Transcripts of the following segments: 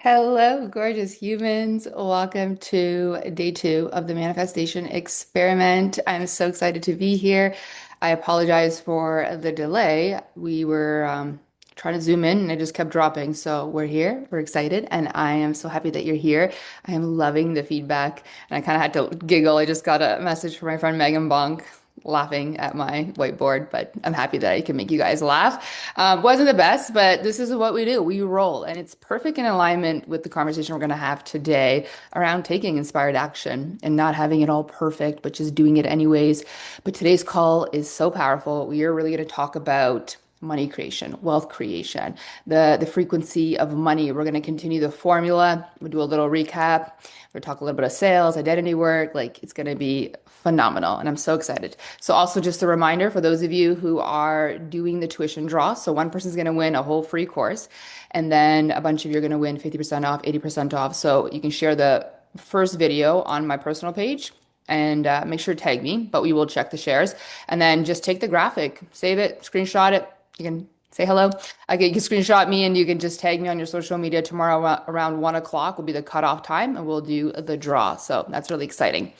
Hello, gorgeous humans. Welcome to day two of the manifestation experiment. I'm so excited to be here. I apologize for the delay. We were trying to zoom in and it just kept dropping. So we're here, we're excited, and I am so happy that you're here. I am loving the feedback, and I kind of had to giggle. I just got a message from my friend Megan Bonk laughing at my whiteboard, but I'm happy that I can make you guys laugh. Wasn't the best, but this is what we do. We roll, and it's perfect in alignment with the conversation we're going to have today around taking inspired action and not having it all perfect, but just doing it anyways. But today's call is so powerful. We are really going to talk about money creation, wealth creation, the frequency of money. We're going to continue the formula. We'll do a little recap. We're talk a little bit of sales, identity work. Like it's going to be phenomenal, and I'm so excited. So also just a reminder for those of you who are doing the tuition draw. So one person's going to win a whole free course, and then a bunch of you are going to win 50% off, 80% off. So you can share the first video on my personal page and make sure to tag me, but we will check the shares. And then just take the graphic, save it, screenshot it. You can say hello. You can screenshot me and you can just tag me on your social media. Tomorrow around 1 o'clock will be the cutoff time and we'll do the draw. So that's really exciting.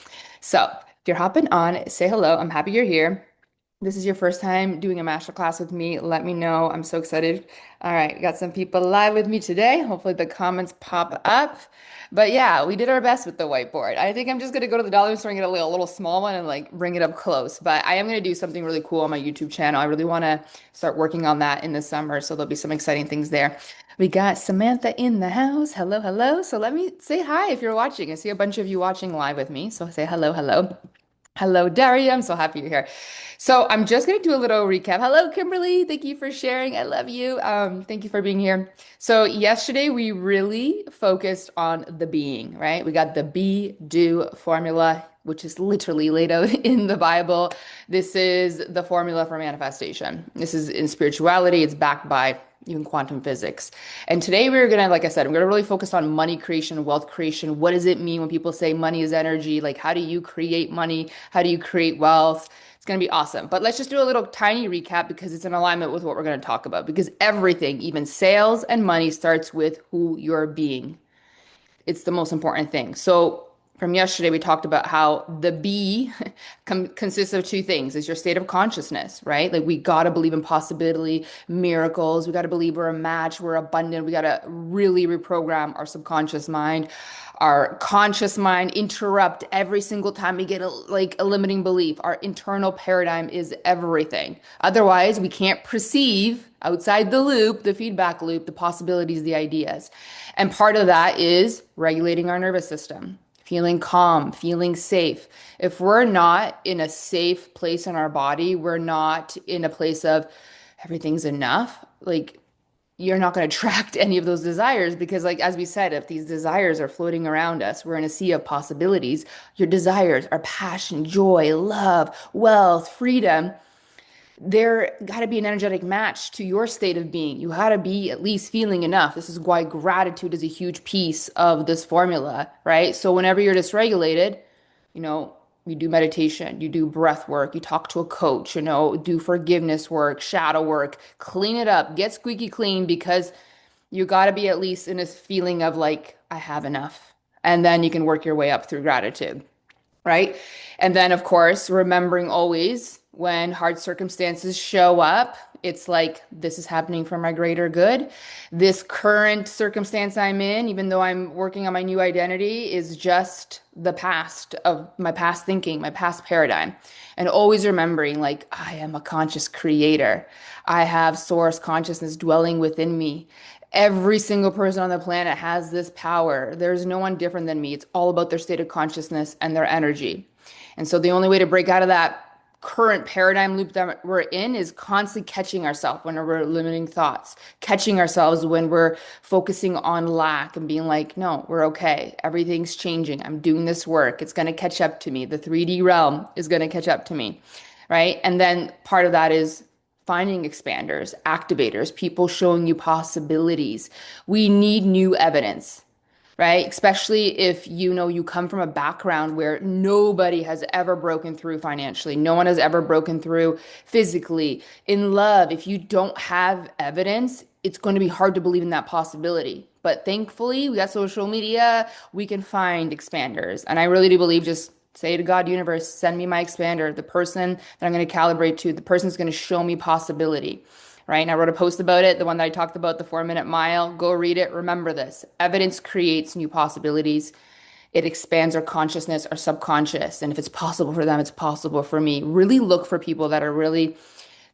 So if you're hopping on, say hello. I'm happy you're here. This is your first time doing a masterclass with me. Let me know. I'm so excited. All right, we got some people live with me today. Hopefully the comments pop up. But yeah, we did our best with the whiteboard. I think I'm just gonna go to the dollar store and get a little small one and like bring it up close. But I am gonna do something really cool on my YouTube channel. I really want to start working on that in the summer, so there'll be some exciting things there. We got Samantha in the house. Hello, hello. So let me say hi if you're watching. I see a bunch of you watching live with me. So say hello, hello. Hello, Daria. I'm so happy you're here. So I'm just going to do a little recap. Hello, Kimberly. Thank you for sharing. I love you. Thank you for being here. So yesterday we really focused on the being, right? We got the be, do formula, which is literally laid out in the Bible. This is the formula for manifestation. This is in spirituality. It's backed by even quantum physics. And today we're going to, like I said, I'm going to really focus on money creation, wealth creation. What does it mean when people say money is energy? Like, how do you create money? How do you create wealth? It's going to be awesome. But let's just do a little tiny recap because it's in alignment with what we're going to talk about. Because everything, even sales and money, starts with who you're being. It's the most important thing. So from yesterday, we talked about how the B consists of two things. It's your state of consciousness, right? Like we got to believe in possibility, miracles. We got to believe we're a match, we're abundant. We got to really reprogram our subconscious mind. Our conscious mind interrupt every single time we get a limiting belief. Our internal paradigm is everything. Otherwise, we can't perceive outside the loop, the feedback loop, the possibilities, the ideas. And part of that is regulating our nervous system, feeling calm, feeling safe. If we're not in a safe place in our body, we're not in a place of everything's enough, like you're not going to attract any of those desires because, like, as we said, if these desires are floating around us, we're in a sea of possibilities. Your desires are passion, joy, love, wealth, freedom. There got to be an energetic match to your state of being. You got to be at least feeling enough. This is why gratitude is a huge piece of this formula, right? So whenever you're dysregulated, you know, you do meditation, you do breath work, you talk to a coach, do forgiveness work, shadow work, clean it up, get squeaky clean because you got to be at least in this feeling of like, I have enough. And then you can work your way up through gratitude, right? And then, of course, remembering always when hard circumstances show up, it's like, this is happening for my greater good. This current circumstance I'm in, even though I'm working on my new identity, is just the past of my past thinking, my past paradigm. And always remembering, like, I am a conscious creator. I have source consciousness dwelling within me. Every single person on the planet has this power. There's no one different than me. It's all about their state of consciousness and their energy. And so the only way to break out of that current paradigm loop that we're in is constantly catching ourselves when we're limiting thoughts, catching ourselves when we're focusing on lack and being like, no, we're okay. Everything's changing. I'm doing this work. It's going to catch up to me. The 3D realm is going to catch up to me, right? And then part of that is finding expanders, activators, people showing you possibilities. We need new evidence, right? Especially if you come from a background where nobody has ever broken through financially, no one has ever broken through physically, in love. If you don't have evidence, it's going to be hard to believe in that possibility. But thankfully, we got social media, we can find expanders. And I really do believe just say to God, universe, send me my expander, the person that I'm going to calibrate to, the person who's going to show me possibility. Right. And I wrote a post about it, the one that I talked about, the 4 minute mile. Go read it. Remember this: evidence creates new possibilities. It expands our consciousness, our subconscious. And if it's possible for them, it's possible for me. Really look for people that are really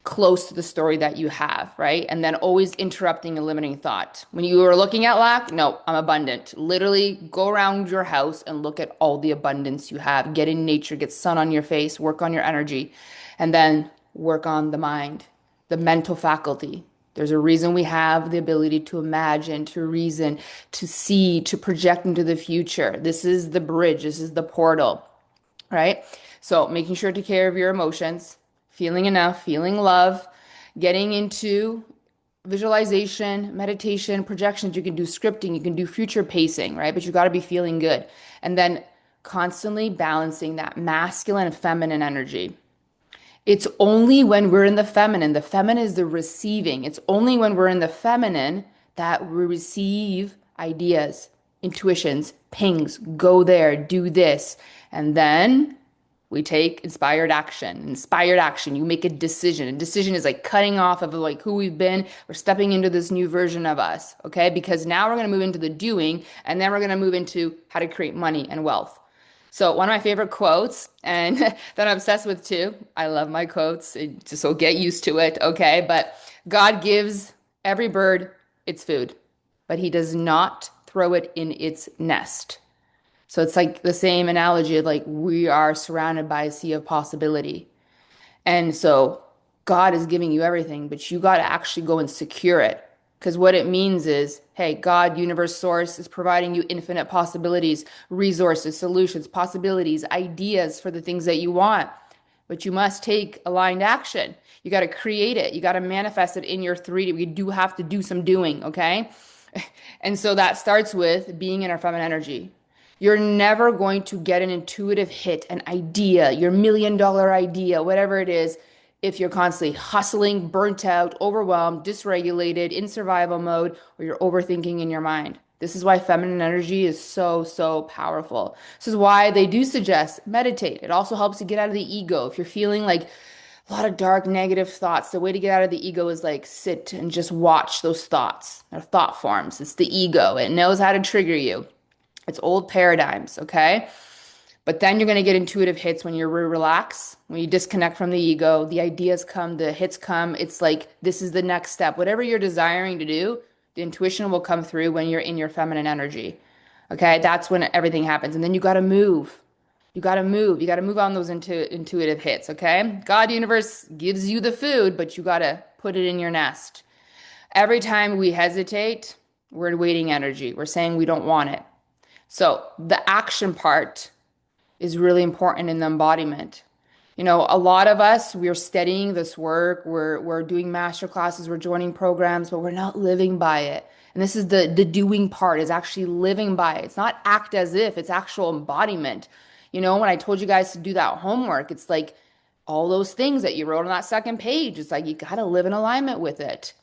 close to the story that you have, right? And then always interrupting a limiting thought. When you are looking at lack, no, I'm abundant. Literally go around your house and look at all the abundance you have. Get in nature, get sun on your face, work on your energy, and then work on the mind, the mental faculty. There's a reason we have the ability to imagine, to reason, to see, to project into the future. This is the bridge, this is the portal, right? So making sure to take care of your emotions, feeling enough, feeling love, getting into visualization, meditation, projections. You can do scripting, you can do future pacing, right? But you got to be feeling good. And then constantly balancing that masculine and feminine energy. It's only when we're in the feminine is the receiving. It's only when we're in the feminine that we receive ideas, intuitions, pings, go there, do this. And then we take inspired action. Inspired action, you make a decision. A decision is like cutting off of like who we've been. We're stepping into this new version of us, okay? Because now we're going to move into the doing, and then we're going to move into how to create money and wealth. So one of my favorite quotes, and that I'm obsessed with too. I love my quotes, so get used to it, okay? But God gives every bird its food, but he does not throw it in its nest. So it's like the same analogy of like we are surrounded by a sea of possibility. And so God is giving you everything, but you got to actually go and secure it. Because what it means is, hey, God, universe source is providing you infinite possibilities, resources, solutions, possibilities, ideas for the things that you want. But you must take aligned action. You got to create it. You got to manifest it in your 3D. We do have to do some doing, okay? And so that starts with being in our feminine energy. You're never going to get an intuitive hit, an idea, your $1 million idea, whatever it is, if you're constantly hustling, burnt out, overwhelmed, dysregulated, in survival mode, or you're overthinking in your mind. This is why feminine energy is so, so powerful. This is why they do suggest meditate. It also helps you get out of the ego. If you're feeling like a lot of dark, negative thoughts, the way to get out of the ego is like sit and just watch those thoughts. They're thought forms. It's the ego. It knows how to trigger you. It's old paradigms, okay? But then you're going to get intuitive hits when you relax, when you disconnect from the ego, the ideas come, the hits come. It's like this is the next step. Whatever you're desiring to do, the intuition will come through when you're in your feminine energy. Okay? That's when everything happens. And then you got to move. You got to move. You got to move on those intuitive hits, okay? God universe gives you the food, but you got to put it in your nest. Every time we hesitate, we're in waiting energy. We're saying we don't want it. So the action part is really important in the embodiment. You know, a lot of us, we're studying this work, we're doing master classes, we're joining programs, but we're not living by it. And this is the doing part, is actually living by it. It's not act as if, it's actual embodiment. You know, when I told you guys to do that homework, it's like all those things that you wrote on that second page. It's like you got to live in alignment with it.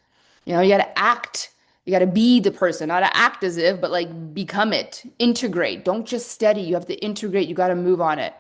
You know, you got to act. You got to be the person, not to act as if, but like become it. Integrate. Don't just study. You have to integrate. You got to move on it.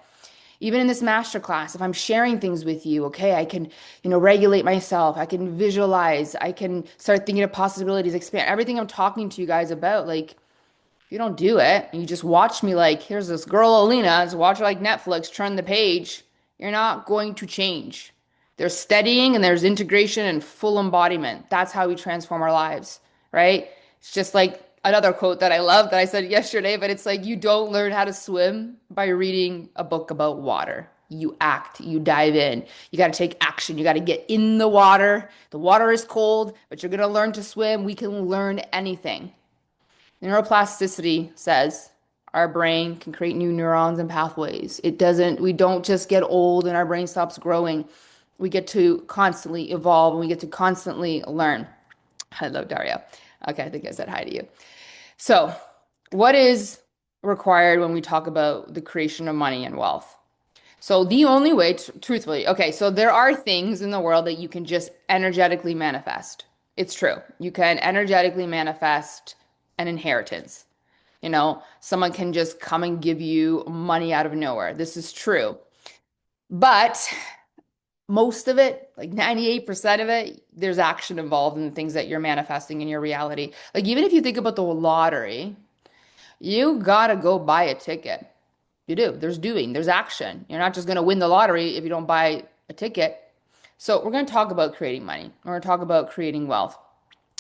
Even in this masterclass, if I'm sharing things with you, okay, I can, regulate myself. I can visualize. I can start thinking of possibilities, expand everything I'm talking to you guys about. Like, if you don't do it, and you just watch me like, here's this girl, Alina, just watch her like Netflix, turn the page, you're not going to change. There's studying and there's integration and full embodiment. That's how we transform our lives, right? It's just like another quote that I love that I said yesterday, but it's like you don't learn how to swim by reading a book about water. You act, you dive in. You got to take action. You got to get in the water. The water is cold, but you're going to learn to swim. We can learn anything. Neuroplasticity says our brain can create new neurons and pathways. We don't just get old and our brain stops growing. We get to constantly evolve and we get to constantly learn. Hello, Dario. Okay, I think I said hi to you. So, what is required when we talk about the creation of money and wealth? So, the only way, truthfully, okay, so there are things in the world that you can just energetically manifest. It's true. You can energetically manifest an inheritance. Someone can just come and give you money out of nowhere. This is true. But most of it, like 98% of it, there's action involved in the things that you're manifesting in your reality. Like even if you think about the lottery, you gotta go buy a ticket. You do. There's action. You're not just gonna win the lottery if you don't buy a ticket. So we're gonna talk about creating money. We're gonna talk about creating wealth.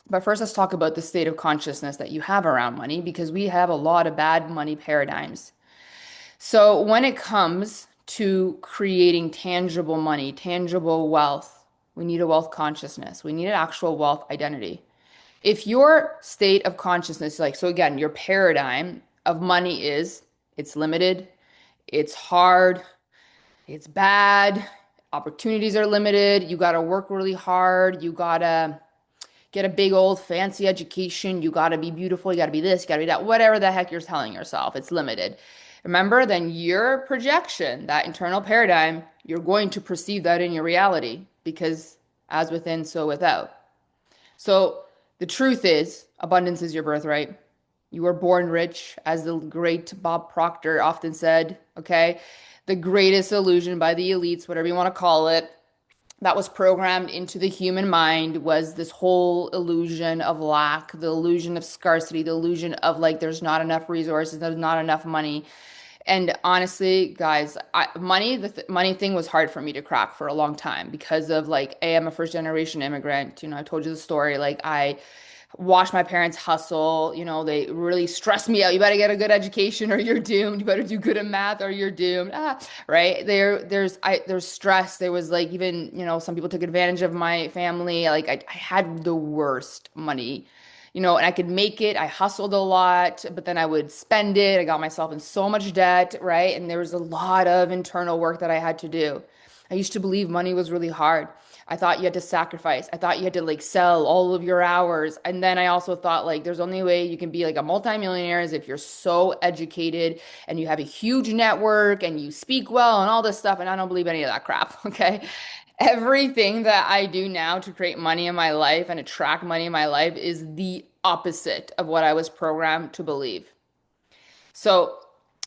But first, let's talk about the state of consciousness that you have around money because we have a lot of bad money paradigms. So, when it comes to creating tangible money, tangible wealth, we need a wealth consciousness. We need an actual wealth identity. If your state of consciousness, like, so again, your paradigm of money is it's limited, it's hard, it's bad, opportunities are limited, you got to work really hard, you got to get a big old fancy education. You got to be beautiful. You got to be this, you got to be that, whatever the heck you're telling yourself. It's limited. Remember, then your projection, that internal paradigm, you're going to perceive that in your reality because as within, so without. So the truth is, abundance is your birthright. You were born rich, as the great Bob Proctor often said, okay? The greatest illusion by the elites, whatever you want to call it, that was programmed into the human mind was this whole illusion of lack, the illusion of scarcity, the illusion of like there's not enough resources, there's not enough money. And honestly, guys, money thing was hard for me to crack for a long time because of like, I am a first generation immigrant. I told you the story. Like I watched my parents hustle. They really stressed me out. You better get a good education or you're doomed. You better do good in math or you're doomed. Right? There's stress. There was like even, some people took advantage of my family. Like I had the worst money. And I could make it. I hustled a lot, but then I would spend it. I got myself in so much debt, right? And there was a lot of internal work that I had to do. I used to believe money was really hard. I thought you had to sacrifice. I thought you had to like sell all of your hours. And then I also thought like there's only way you can be like a multimillionaire is if you're so educated and you have a huge network and you speak well and all this stuff. And I don't believe any of that crap. Okay. Everything that I do now to create money in my life and attract money in my life is the opposite of what I was programmed to believe. So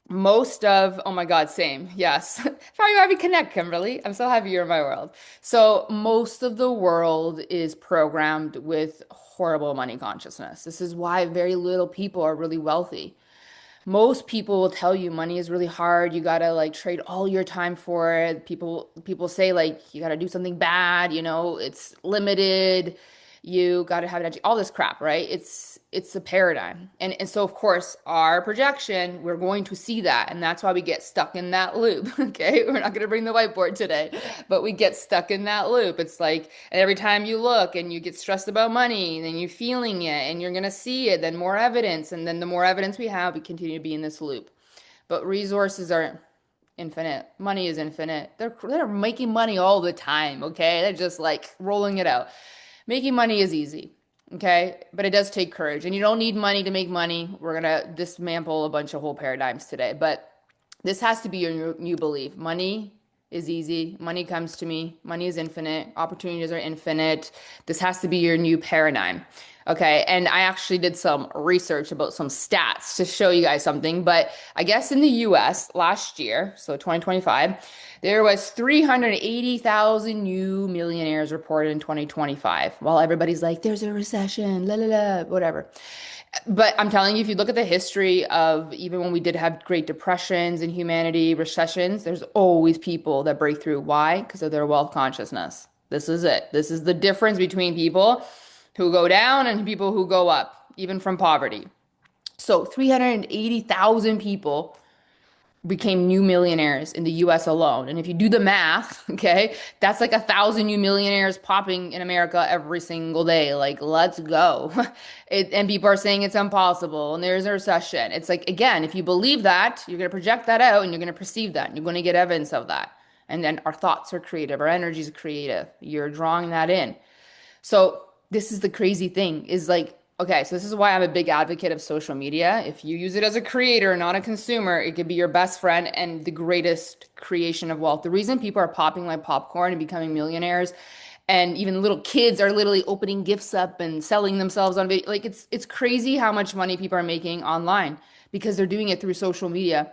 oh my God, same. Yes. How you happy connect, Kimberly? I'm so happy you're in my world. So most of the world is programmed with horrible money consciousness. This is why very little people are really wealthy. Most people will tell you money is really hard. You gotta like trade all your time for it. People say like you gotta do something bad, it's limited. You gotta have it, all this crap, right? It's a paradigm. And so of course our projection, we're going to see that. And that's why we get stuck in that loop. Okay. We're not gonna bring the whiteboard today, but we get stuck in that loop. It's like, and every time you look and you get stressed about money, then you're feeling it and you're going to see it, then more evidence. And then the more evidence we have, we continue to be in this loop. But resources are infinite. Money is infinite. They're making money all the time. Okay. They're just like rolling it out. Making money is easy. Okay. But it does take courage. And you don't need money to make money. We're going to dismantle a bunch of whole paradigms today. But this has to be your new belief. Money is easy. Money comes to me. Money is infinite. Opportunities are infinite. This has to be your new paradigm. Okay. And I actually did some research about some stats to show you guys something. But I guess in the US last year, so 2025, there was 380,000 new millionaires reported in 2025. While everybody's like, there's a recession, la la la, whatever. But I'm telling you, if you look at the history of even when we did have Great Depressions in humanity, recessions, there's always people that break through. Why? Because of their wealth consciousness. This is it. This is the difference between people who go down and people who go up, even from poverty. So 380,000 people became new millionaires in the US alone. And if you do the math, okay, that's like 1,000 new millionaires popping in America every single day. Like, let's go. And people are saying it's impossible and there's a recession. It's like, again, if you believe that, you're going to project that out and you're going to perceive that and you're going to get evidence of that. And then our thoughts are creative, our energy is creative. You're drawing that in. So this is the crazy thing is like, okay, so this is why I'm a big advocate of social media. If you use it as a creator, not a consumer, it could be your best friend and the greatest creation of wealth. The reason people are popping like popcorn and becoming millionaires And even little kids are literally opening gifts up and selling themselves on video. Like it's crazy how much money people are making online because they're doing it through social media.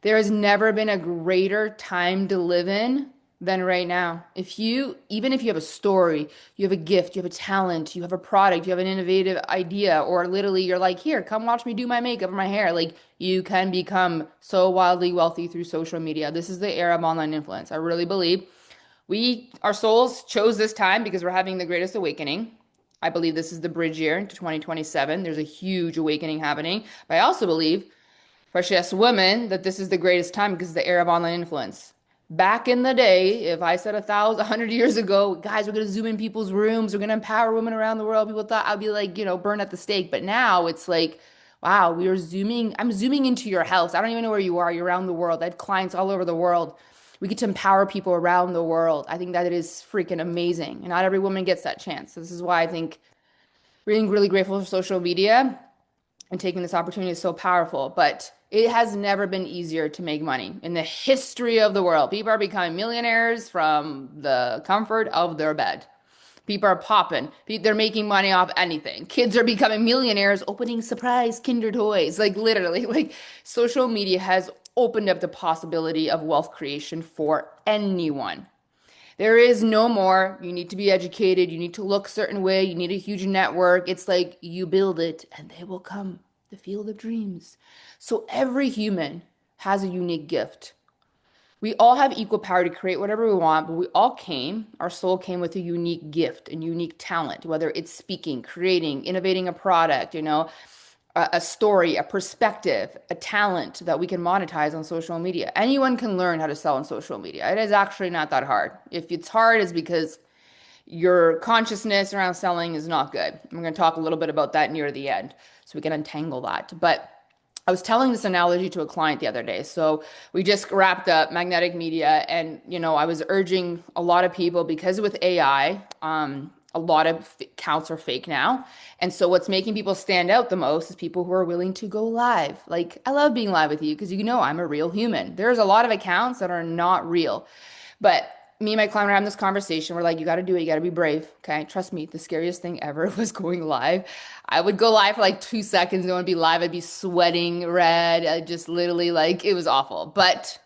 There has never been a greater time to live in than right now. Even if you have a story, you have a gift, you have a talent, you have a product, you have an innovative idea, or literally you're like, here, come watch me do my makeup or my hair. Like you can become so wildly wealthy through social media. This is the era of online influence. I really believe our souls chose this time because we're having the greatest awakening. I believe this is the bridge year into 2027. There's a huge awakening happening. But I also believe especially as women, that this is the greatest time because of the era of online influence. Back in the day, if I said 100 years ago, guys, we're gonna zoom in people's rooms, we're gonna empower women around the world, people thought I'd be like, burn at the stake. But now it's like, wow, I'm zooming into your house. I don't even know where you are. You're around the world. I have clients all over the world. We get to empower people around the world. I think that it is freaking amazing. And not every woman gets that chance. So this is why I think being really grateful for social media and taking this opportunity is so powerful. But it has never been easier to make money in the history of the world. People are becoming millionaires from the comfort of their bed. People are popping. They're making money off anything. Kids are becoming millionaires opening surprise Kinder toys. Like literally, like social media has opened up the possibility of wealth creation for anyone. There is no more, you need to be educated, you need to look a certain way, you need a huge network. It's like you build it and they will come, the field of dreams. So every human has a unique gift. We all have equal power to create whatever we want, but our soul came with a unique gift and unique talent, whether it's speaking, creating, innovating a product, a story, a perspective, a talent that we can monetize on social media. Anyone can learn how to sell on social media. It is actually not that hard. If it's hard, it's because your consciousness around selling is not good. I'm going to talk a little bit about that near the end so we can untangle that. But I was telling this analogy to a client the other day. So we just wrapped up magnetic media, and I was urging a lot of people because with AI, a lot of accounts are fake now. And so what's making people stand out the most is people who are willing to go live. Like I love being live with you because I'm a real human. There's a lot of accounts that are not real. But me and my client were having this conversation. We're like, you got to do it. You got to be brave. Okay. Trust me. The scariest thing ever was going live. I would go live for like 2 seconds. Don't want to be live. I'd be sweating red. I just literally like, it was awful. But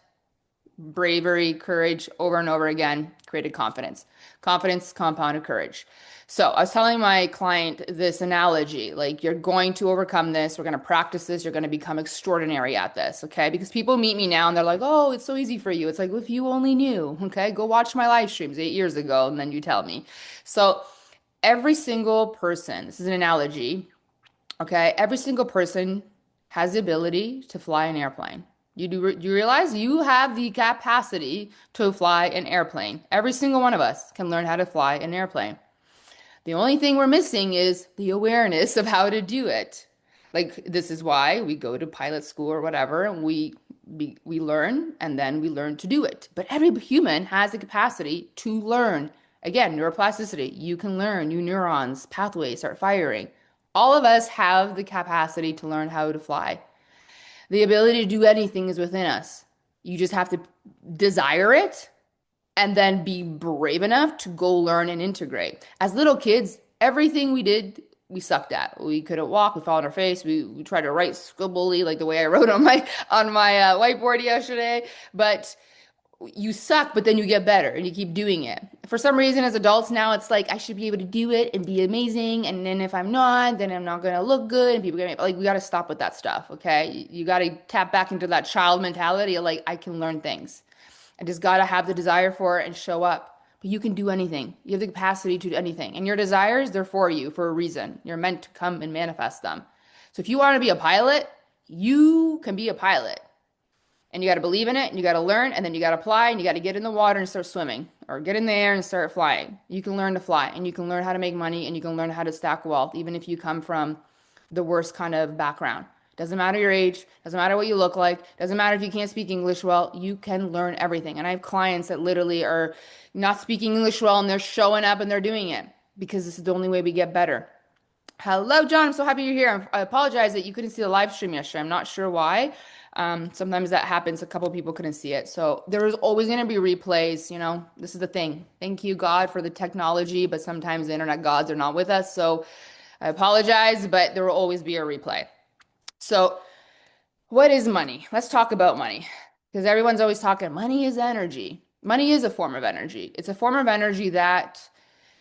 bravery, courage over and over again created confidence. Confidence compounded courage. So I was telling my client this analogy, like you're going to overcome this. We're going to practice this. You're going to become extraordinary at this. Okay. Because people meet me now and they're like, oh, it's so easy for you. It's like, well, if you only knew, okay, go watch my live streams 8 years ago and then you tell me. So every single person, this is an analogy. Okay. Every single person has the ability to fly an airplane. Do you realize you have the capacity to fly an airplane? Every single one of us can learn how to fly an airplane. The only thing we're missing is the awareness of how to do it. Like this is why we go to pilot school or whatever, and we learn and then we learn to do it. But every human has the capacity to learn. Again, neuroplasticity. You can learn, new neurons, pathways start firing. All of us have the capacity to learn how to fly. The ability to do anything is within us. You just have to desire it and then be brave enough to go learn and integrate. As little kids, everything we did, we sucked at. We couldn't walk, we fell on our face, we tried to write scribbly like the way I wrote on my whiteboard yesterday. But you suck, but then you get better and you keep doing it. For some reason, as adults now, it's like I should be able to do it and be amazing. And then if I'm not, then I'm not gonna look good, and people are gonna like we gotta stop with that stuff, okay? You gotta tap back into that child mentality of like I can learn things. I just gotta have the desire for it and show up. But you can do anything. You have the capacity to do anything. And your desires, they're for you for a reason. You're meant to come and manifest them. So if you want to be a pilot, you can be a pilot. And you got to believe in it, and you got to learn, and then you got to apply, and you got to get in the water and start swimming, or get in the air and start flying. You can learn to fly, and you can learn how to make money, and you can learn how to stack wealth, even if you come from the worst kind of background. Doesn't matter your age, doesn't matter what you look like, doesn't matter if you can't speak English well, you can learn everything. And I have clients that literally are not speaking English well, and they're showing up and they're doing it because this is the only way we get better. Hello, John. I'm so happy you're here. I apologize that you couldn't see the live stream yesterday. I'm not sure why. Sometimes that happens. A couple people couldn't see it. So there is always going to be replays. This is the thing. Thank you, God, for the technology, but sometimes the internet gods are not with us. So I apologize, but there will always be a replay. So, what is money? Let's talk about money because everyone's always talking money is energy. Money is a form of energy. It's a form of energy that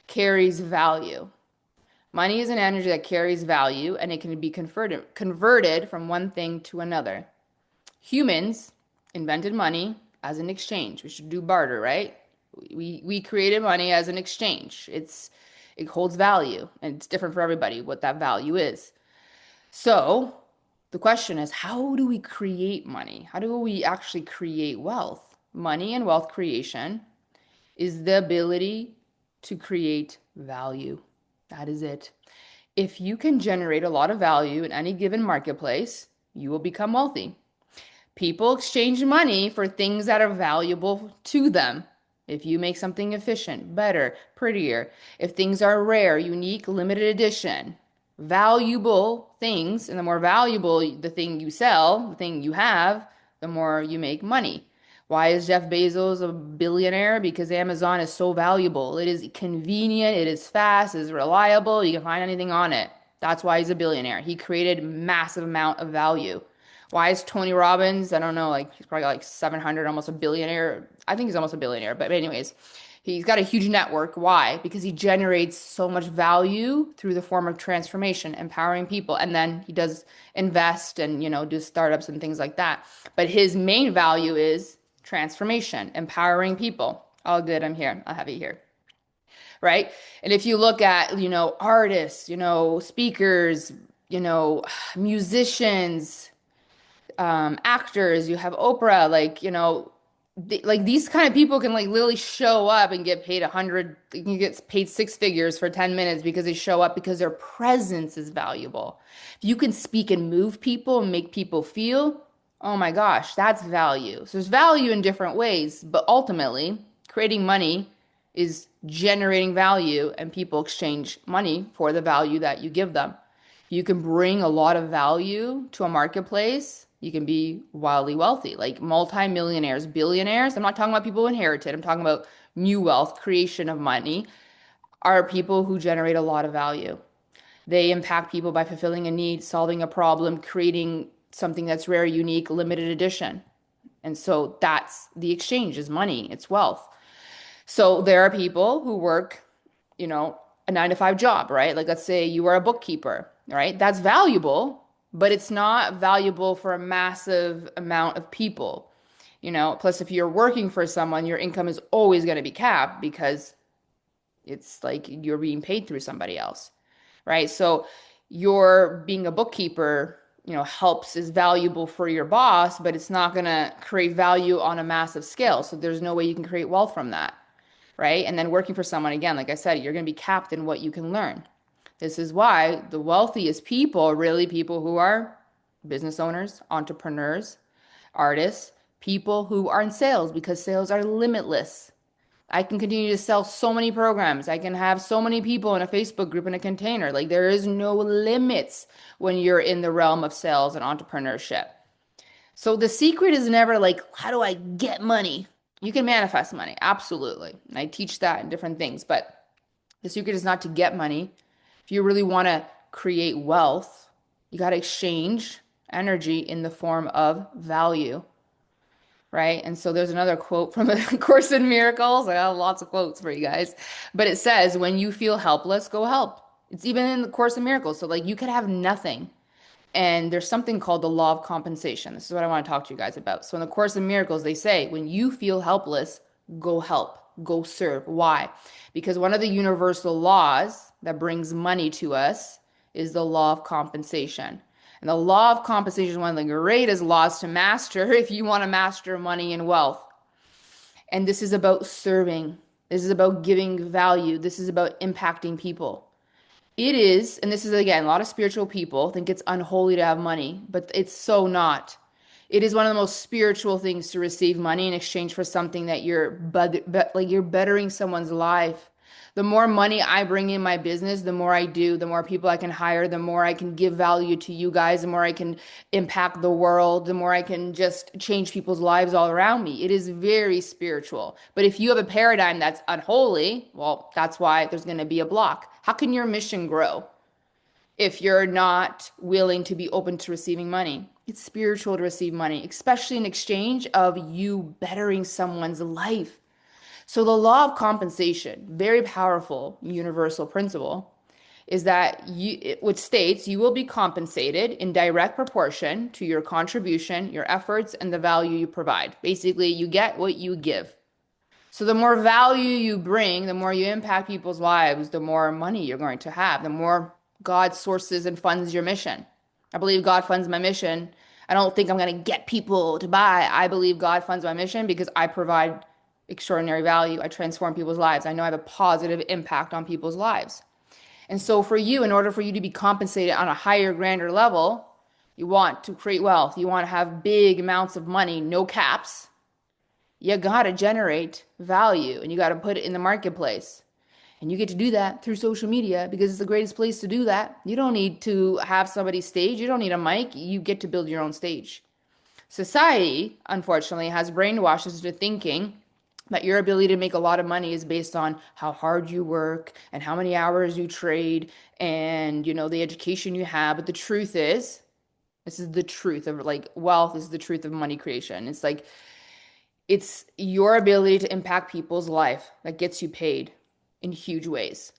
carries value. Money is an energy that carries value and it can be converted from one thing to another. Humans invented money as an exchange. We should do barter, right? We created money as an exchange. It holds value and it's different for everybody what that value is. So the question is, how do we create money? How do we actually create wealth? Money and wealth creation is the ability to create value. That is it. If you can generate a lot of value in any given marketplace, you will become wealthy. People exchange money for things that are valuable to them. If you make something efficient, better, prettier, if things are rare, unique, limited edition, valuable things, and the more valuable the thing you sell, the thing you have, the more you make money. Why is Jeff Bezos a billionaire? Because Amazon is so valuable. It is convenient, it is fast, it is reliable, you can find anything on it. That's why he's a billionaire. He created massive amount of value. Why is Tony Robbins? I don't know, like he's probably got like 700, almost a billionaire. I think he's almost a billionaire, but anyways, he's got a huge network. Why? Because he generates so much value through the form of transformation, empowering people. And then he does invest and, do startups and things like that. But his main value is transformation, empowering people. All good, I'm here. I'll have you here. Right? And if you look at, artists, speakers, musicians, actors, you have Oprah, like these kind of people can like literally show up and get paid 100, you can get paid six figures for 10 minutes because they show up because their presence is valuable. If you can speak and move people and make people feel, oh my gosh, that's value. So there's value in different ways, but ultimately creating money is generating value and people exchange money for the value that you give them. You can bring a lot of value to a marketplace. You can be wildly wealthy, like multimillionaires, billionaires. I'm not talking about people who inherited. I'm talking about new wealth, creation of money, are people who generate a lot of value. They impact people by fulfilling a need, solving a problem, creating something that's rare, unique, limited edition. And so that's the exchange is money, it's wealth. So there are people who work, a 9 to 5 job, right? Like let's say you are a bookkeeper, right? That's valuable, but it's not valuable for a massive amount of people. Plus if you're working for someone, your income is always going to be capped because it's like you're being paid through somebody else, right? So your being a bookkeeper, helps is valuable for your boss, but it's not going to create value on a massive scale. So there's no way you can create wealth from that, right? And then working for someone, again, like I said, you're going to be capped in what you can learn. This is why the wealthiest people are really people who are business owners, entrepreneurs, artists, people who are in sales because sales are limitless. I can continue to sell so many programs. I can have so many people in a Facebook group in a container. Like there is no limits when you're in the realm of sales and entrepreneurship. So the secret is never like, how do I get money? You can manifest money, absolutely. And I teach that in different things, but the secret is not to get money. If you really want to create wealth, you got to exchange energy in the form of value, right? And so there's another quote from A Course in Miracles. I have lots of quotes for you guys, but it says, when you feel helpless, go help. It's even in the Course in Miracles. So like you could have nothing. And there's something called the law of compensation. This is what I want to talk to you guys about. So in the Course in Miracles, they say, when you feel helpless, go help, go serve. Why? Because one of the universal laws that brings money to us is the law of compensation. And the law of compensation is one of the greatest laws to master if you want to master money and wealth. And this is about serving. This is about giving value. This is about impacting people. It is, and this is again, a lot of spiritual people think it's unholy to have money, but it's so not. It is one of the most spiritual things to receive money in exchange for something that you're like you're bettering someone's life. The more money I bring in my business, the more I do, the more people I can hire, the more I can give value to you guys, the more I can impact the world, the more I can just change people's lives all around me. It is very spiritual. But if you have a paradigm that's unholy, well, that's why there's going to be a block. How can your mission grow if you're not willing to be open to receiving money? It's spiritual to receive money, especially in exchange of you bettering someone's life. So the law of compensation, very powerful universal principle, is that which states you will be compensated in direct proportion to your contribution, your efforts, and the value you provide. Basically, you get what you give. So the more value you bring, the more you impact people's lives, the more money you're going to have, the more God sources and funds your mission. I believe God funds my mission. I don't think I'm going to get people to buy. I believe God funds my mission because I provide extraordinary value. I transform people's lives. I know I have a positive impact on people's lives. And so for you, in order for you to be compensated on a higher, grander level, you want to create wealth. You want to have big amounts of money, no caps. You got to generate value and you got to put it in the marketplace. And you get to do that through social media because it's the greatest place to do that. You don't need to have somebody stage. You don't need a mic. You get to build your own stage. Society, unfortunately, has brainwashed us into thinking that your ability to make a lot of money is based on how hard you work and how many hours you trade and, the education you have. But the truth is, this is the truth of like wealth is the truth of money creation. It's like it's your ability to impact people's life that gets you paid in huge ways.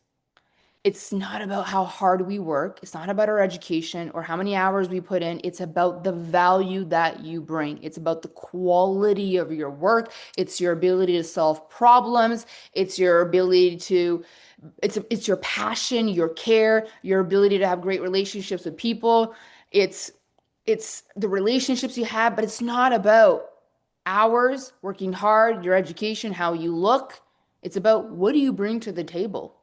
It's not about how hard we work. It's not about our education or how many hours we put in. It's about the value that you bring. It's about the quality of your work. It's your ability to solve problems. It's your ability to, it's your passion, your care, your ability to have great relationships with people. It's, it's the relationships you have, but it's not about hours, working hard, your education, how you look. It's about what do you bring to the table?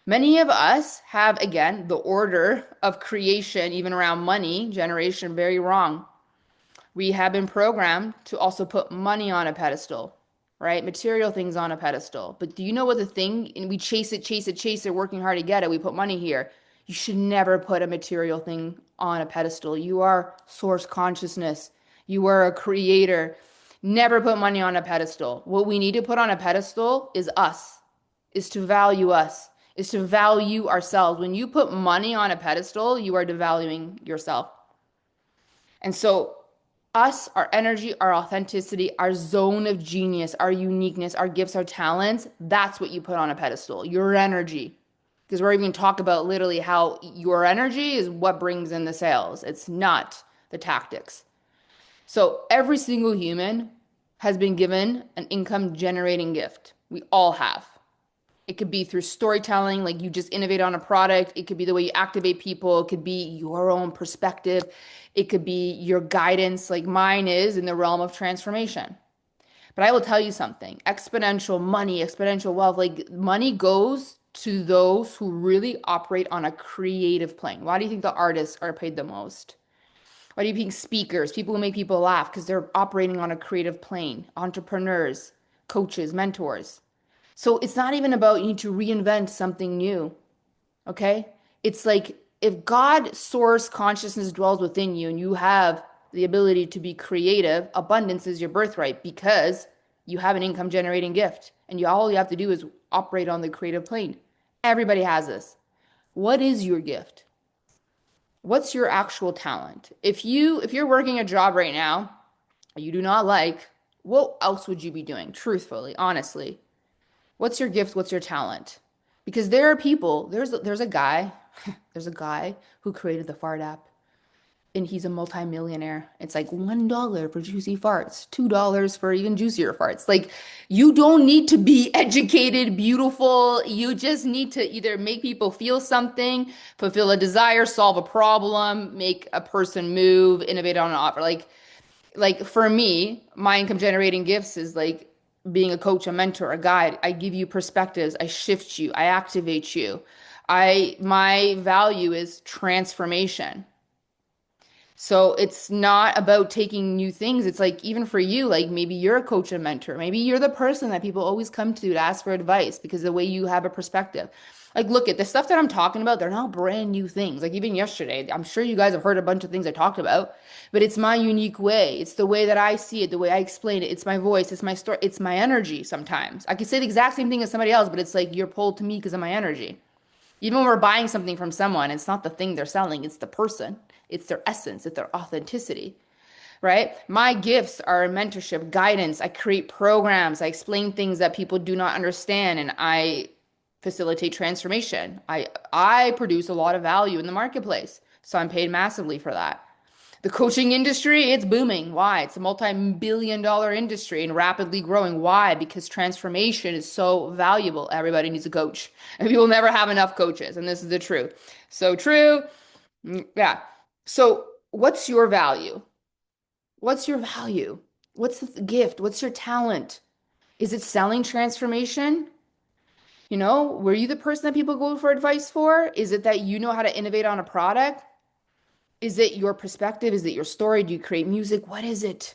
Many of us have, again, the order of creation, even around money generation, very wrong. We have been programmed to also put money on a pedestal, right? Material things on a pedestal. But do you know what the thing, and we chase it, chase it, chase it, working hard to get it. We put money here. You should never put a material thing on a pedestal. You are source consciousness. You are a creator. Never put money on a pedestal. What we need to put on a pedestal is us, is to value us, is to value ourselves. When you put money on a pedestal, you are devaluing yourself. And so, us, our energy, our authenticity, our zone of genius, our uniqueness, our gifts, our talents, that's what you put on a pedestal, your energy. Because we're even talk about literally how your energy is what brings in the sales. It's not the tactics. So every single human has been given an income generating gift. We all have. It could be through storytelling, like you just innovate on a product. It could be the way you activate people. It could be your own perspective. It could be your guidance, like mine is in the realm of transformation. But I will tell you something, exponential money, exponential wealth, like money goes to those who really operate on a creative plane. Why do you think the artists are paid the most? Why do you think speakers, people who make people laugh, because they're operating on a creative plane, entrepreneurs, coaches, mentors. So it's not even about you need to reinvent something new. Okay? It's like if God source consciousness dwells within you and you have the ability to be creative, abundance is your birthright because you have an income generating gift. And all you have to do is operate on the creative plane. Everybody has this. What is your gift? What's your actual talent? If you're working a job right now you do not like, what else would you be doing? Truthfully, honestly. What's your gift? What's your talent? Because there are people, there's a guy, there's a guy who created the fart app and he's a multimillionaire. It's like $1 for juicy farts, $2 for even juicier farts. Like you don't need to be educated, beautiful. You just need to either make people feel something, fulfill a desire, solve a problem, make a person move, innovate on an offer. Like for me, my income generating gifts is like being a coach, a mentor, a guide. I give you perspectives, I shift you, I activate you. My value is transformation. So it's not about taking new things. It's like even for you, like maybe you're a coach and mentor. Maybe you're the person that people always come to ask for advice because the way you have a perspective. Like look at the stuff that I'm talking about, they're not brand new things. Like even yesterday, I'm sure you guys have heard a bunch of things I talked about, but it's my unique way. It's the way that I see it, the way I explain it. It's my voice, it's my story, it's my energy sometimes. I could say the exact same thing as somebody else, but it's like you're pulled to me because of my energy. Even when we're buying something from someone, it's not the thing they're selling, it's the person, it's their essence, it's their authenticity, right? My gifts are mentorship, guidance. I create programs, I explain things that people do not understand, and I facilitate transformation. I produce a lot of value in the marketplace, so I'm paid massively for that. The coaching industry, it's booming. Why? It's a multi-billion dollar industry and rapidly growing. Why? Because transformation is so valuable. Everybody needs a coach. And we will never have enough coaches. And this is the truth. So true. Yeah. So what's your value? What's your value? What's the gift? What's your talent? Is it selling transformation? You know, were you the person that people go for advice for? Is it that you know how to innovate on a product? Is it your perspective? Is it your story? Do you create music? What is it?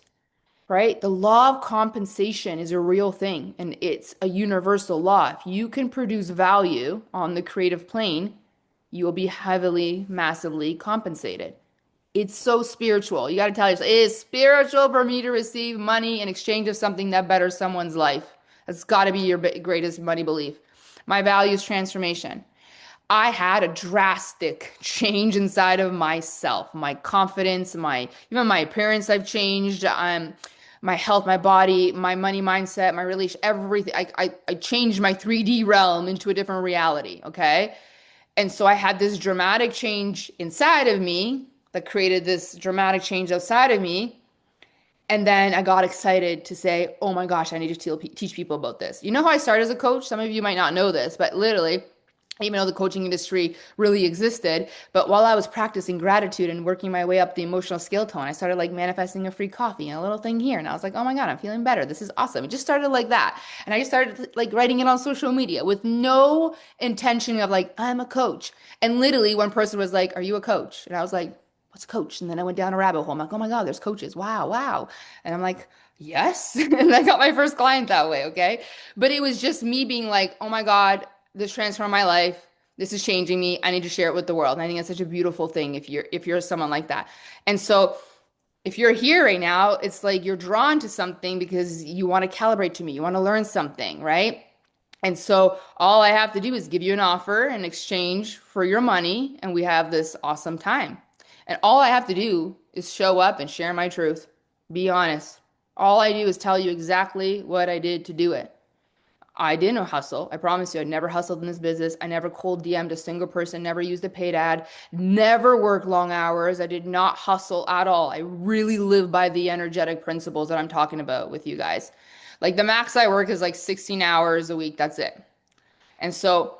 Right? The law of compensation is a real thing and it's a universal law. If you can produce value on the creative plane, you will be heavily, massively compensated. It's so spiritual. You got to tell yourself, it is spiritual for me to receive money in exchange of something that betters someone's life. That's got to be your greatest money belief. My value is transformation. I had a drastic change inside of myself, my confidence, my even my appearance. I've changed. My health, my body, my money mindset, my relation, everything. I changed my 3D realm into a different reality. Okay. And so I had this dramatic change inside of me that created this dramatic change outside of me. And then I got excited to say, oh my gosh, I need to teach people about this. You know how I started as a coach? Some of you might not know this, but literally, even though the coaching industry really existed, but while I was practicing gratitude and working my way up the emotional skill tone, I started like manifesting a free coffee and a little thing here. And I was like, oh my God, I'm feeling better. This is awesome. It just started like that. And I just started like writing it on social media with no intention of like, I'm a coach. And literally one person was like, are you a coach? And I was like, what's coach? And then I went down a rabbit hole. I'm like, oh my God, there's coaches. Wow, wow. And I'm like, yes. And I got my first client that way. Okay. But it was just me being like, oh my God, this transformed my life. This is changing me. I need to share it with the world. And I think that's such a beautiful thing if you're someone like that. And so if you're here right now, it's like you're drawn to something because you want to calibrate to me. You want to learn something, right? And so all I have to do is give you an offer in exchange for your money, and we have this awesome time. And all I have to do is show up and share my truth. Be honest. All I do is tell you exactly what I did to do it. I didn't hustle. I promise you, I never hustled in this business. I never cold DM'd a single person, never used a paid ad, never worked long hours. I did not hustle at all. I really live by the energetic principles that I'm talking about with you guys. Like the max I work is like 16 hours a week. That's it. And so,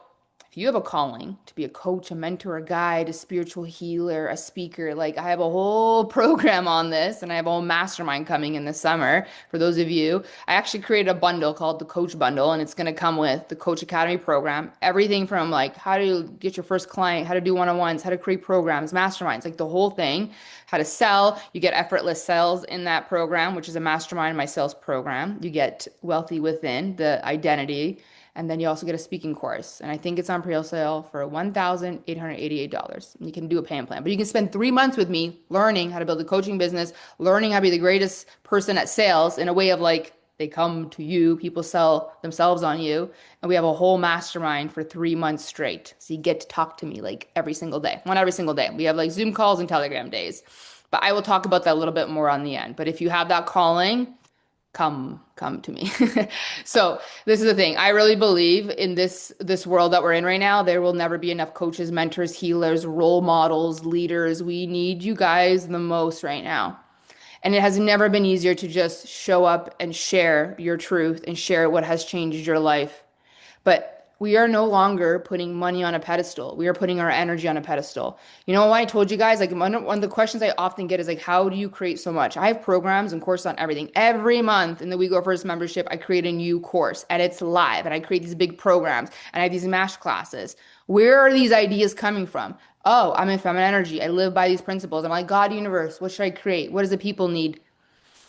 if you have a calling to be a coach, a mentor, a guide, a spiritual healer, a speaker, like I have a whole program on this and I have a whole mastermind coming in the summer for those of you. I actually created a bundle called the Coach Bundle, and it's going to come with the Coach Academy program, everything from like how to get your first client, how to do one-on-ones, how to create programs, masterminds, like the whole thing, how to sell. You get effortless sales in that program, which is a mastermind, my sales program. You get wealthy within the identity. And then you also get a speaking course. And I think it's on pre-sale for $1,888. You can do a payment plan. But you can spend 3 months with me learning how to build a coaching business, learning how to be the greatest person at sales in a way of like they come to you, people sell themselves on you. And we have a whole mastermind for 3 months straight. So you get to talk to me like every single day. One every single day. We have like Zoom calls and Telegram days. But I will talk about that a little bit more on the end. But if you have that calling, come to me. So this is the thing. I really believe in this world that we're in right now. There will never be enough coaches, mentors, healers, role models, leaders. We need you guys the most right now. And it has never been easier to just show up and share your truth and share what has changed your life. But We are no longer putting money on a pedestal. We are putting our energy on a pedestal. You know why I told you guys, like one of the questions I often get is like, how do you create so much? I have programs and courses on everything. Every month in the We Go First membership, I create a new course and it's live and I create these big programs and I have these master classes. Where are these ideas coming from? Oh, I'm in feminine energy. I live by these principles. I'm like, God, universe, what should I create? What does the people need?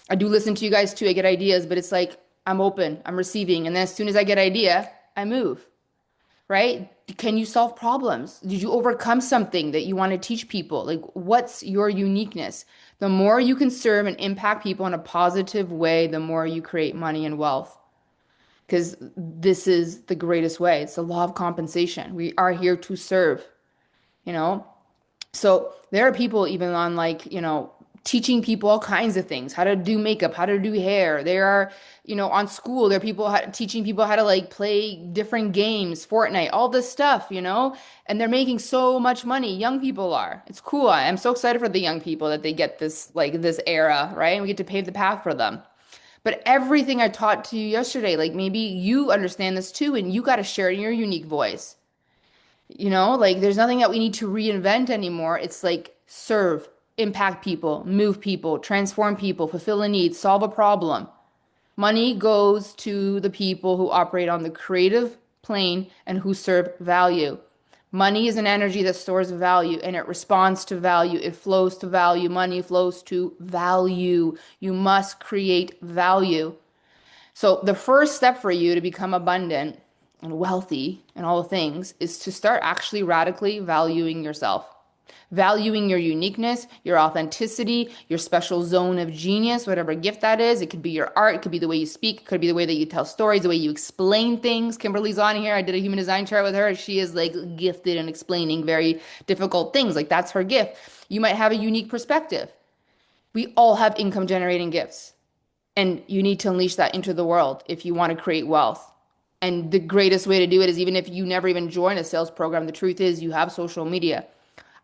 I do listen to you guys too. I get ideas, but it's like I'm open, I'm receiving. And then as soon as I get idea, I move, right? Can you solve problems? Did you overcome something that you want to teach people? Like, what's your uniqueness? The more you can serve and impact people in a positive way, the more you create money and wealth. Because this is the greatest way. It's the law of compensation. We are here to serve, you know? So there are people even on like, teaching people all kinds of things, how to do makeup, how to do hair. There are, on school, there are people teaching people how to like play different games, Fortnite, all this stuff, and they're making so much money. Young people are. It's cool. I'm so excited for the young people that they get this, like this era, right? And we get to pave the path for them. But everything I taught to you yesterday, like maybe you understand this too, and you got to share it in your unique voice. Like there's nothing that we need to reinvent anymore. It's like serve, impact people, move people, transform people, fulfill a need, solve a problem. Money goes to the people who operate on the creative plane and who serve value. Money is an energy that stores value and it responds to value. It flows to value. Money flows to value. You must create value. So the first step for you to become abundant and wealthy and all the things is to start actually radically valuing yourself. Valuing your uniqueness, your authenticity, your special zone of genius, whatever gift that is. It could be your art, it could be the way you speak, it could be the way that you tell stories, the way you explain things. Kimberly's on here. I did a human design chart with her. She is like gifted in explaining very difficult things. Like that's her gift. You might have a unique perspective. We all have income generating gifts. And you need to unleash that into the world if you want to create wealth. And the greatest way to do it is even if you never even join a sales program, the truth is you have social media.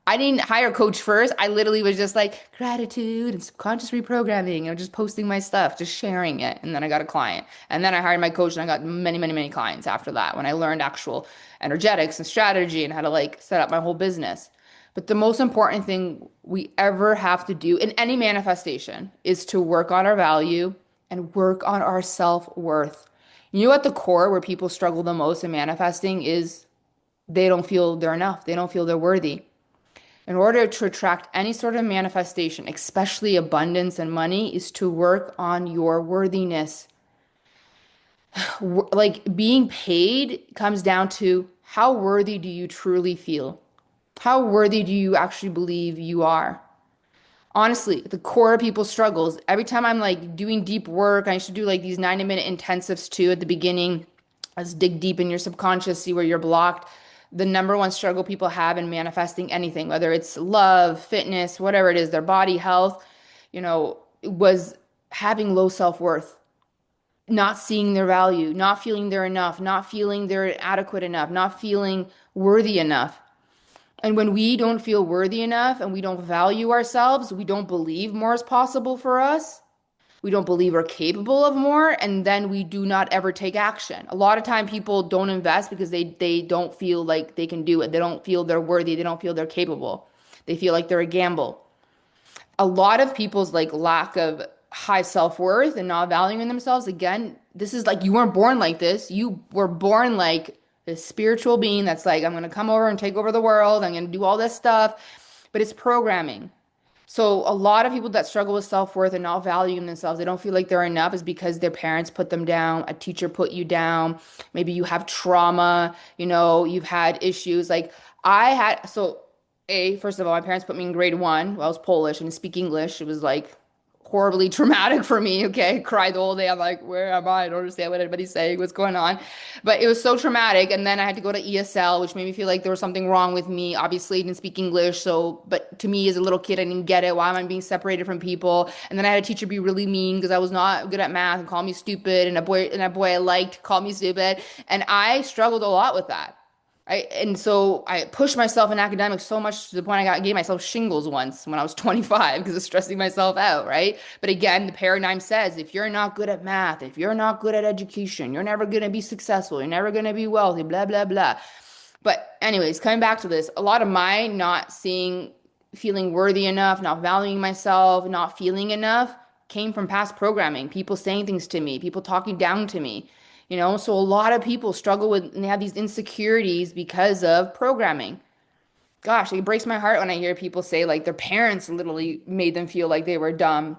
I didn't hire a coach first. I literally was just like gratitude and subconscious reprogramming, just posting my stuff, just sharing it. And then I got a client. And then I hired my coach and I got many, many, many clients after that when I learned actual energetics and strategy and how to like set up my whole business. But the most important thing we ever have to do in any manifestation is to work on our value and work on our self-worth. You know, at the core where people struggle the most in manifesting is they don't feel they're enough. They don't feel they're worthy. In order to attract any sort of manifestation, especially abundance and money, is to work on your worthiness. Like being paid comes down to how worthy do you truly feel? How worthy do you actually believe you are? Honestly, the core of people's struggles. Every time I'm like doing deep work, I used to do like these 90-minute intensives too at the beginning. Let's dig deep in your subconscious, see where you're blocked. The number one struggle people have in manifesting anything, whether it's love, fitness, whatever it is, their body, health, was having low self-worth, not seeing their value, not feeling they're enough, not feeling they're adequate enough, not feeling worthy enough. And when we don't feel worthy enough and we don't value ourselves, we don't believe more is possible for us. We don't believe we're capable of more, and then we do not ever take action. A lot of time people don't invest because they don't feel like they can do it. They don't feel they're worthy. They don't feel they're capable. They feel like they're a gamble. A lot of people's like lack of high self-worth and not valuing themselves, again, this is like you weren't born like this. You were born like a spiritual being that's like, I'm going to come over and take over the world. I'm going to do all this stuff. But it's programming. So a lot of people that struggle with self-worth and not valuing themselves, they don't feel like they're enough is because their parents put them down, a teacher put you down, maybe you have trauma, you've had issues. Like first of all, my parents put me in grade one. Well, I was Polish and speak English. It was like horribly traumatic for me. Okay. I cried the whole day. I'm like, where am I? I don't understand what anybody's saying. What's going on? But it was so traumatic. And then I had to go to ESL, which made me feel like there was something wrong with me. Obviously, I didn't speak English. So, but to me as a little kid, I didn't get it. Why am I being separated from people? And then I had a teacher be really mean because I was not good at math and call me stupid. And a boy I liked called me stupid. And I struggled a lot with that. And so I pushed myself in academics so much to the point gave myself shingles once when I was 25 because of stressing myself out, right? But again, the paradigm says if you're not good at math, if you're not good at education, you're never going to be successful, you're never going to be wealthy, blah, blah, blah. But anyways, coming back to this, a lot of my not seeing, feeling worthy enough, not valuing myself, not feeling enough came from past programming, people saying things to me, people talking down to me. So a lot of people struggle with and they have these insecurities because of programming. Gosh, it breaks my heart when I hear people say like their parents literally made them feel like they were dumb.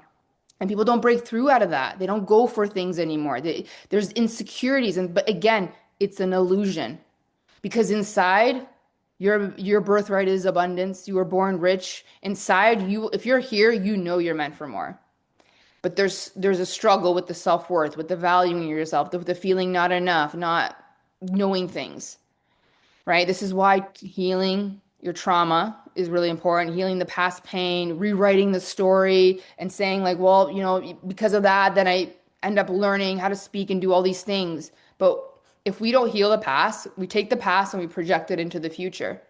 And people don't break through out of that. They don't go for things anymore. There's insecurities, but again, it's an illusion because inside your birthright is abundance. You were born rich. Inside you, if you're here, you know you're meant for more. But there's a struggle with the self-worth, with the valuing yourself, with the feeling not enough, not knowing things, right? This is why healing your trauma is really important. Healing the past pain, rewriting the story, and saying like, well, because of that, then I end up learning how to speak and do all these things. But if we don't heal the past, we take the past and we project it into the future.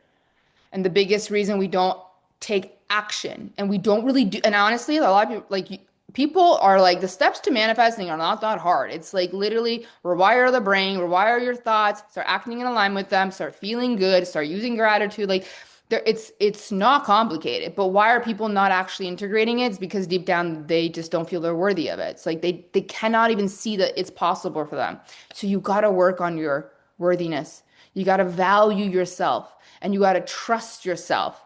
And the biggest reason we don't take action and we don't really do, and honestly, a lot of people people are like the steps to manifesting are not that hard. It's like literally rewire the brain, rewire your thoughts, start acting in alignment with them, start feeling good, start using gratitude. Like it's not complicated. But why are people not actually integrating it? It's because deep down they just don't feel they're worthy of it. It's like they cannot even see that it's possible for them. So you got to work on your worthiness. You got to value yourself and you got to trust yourself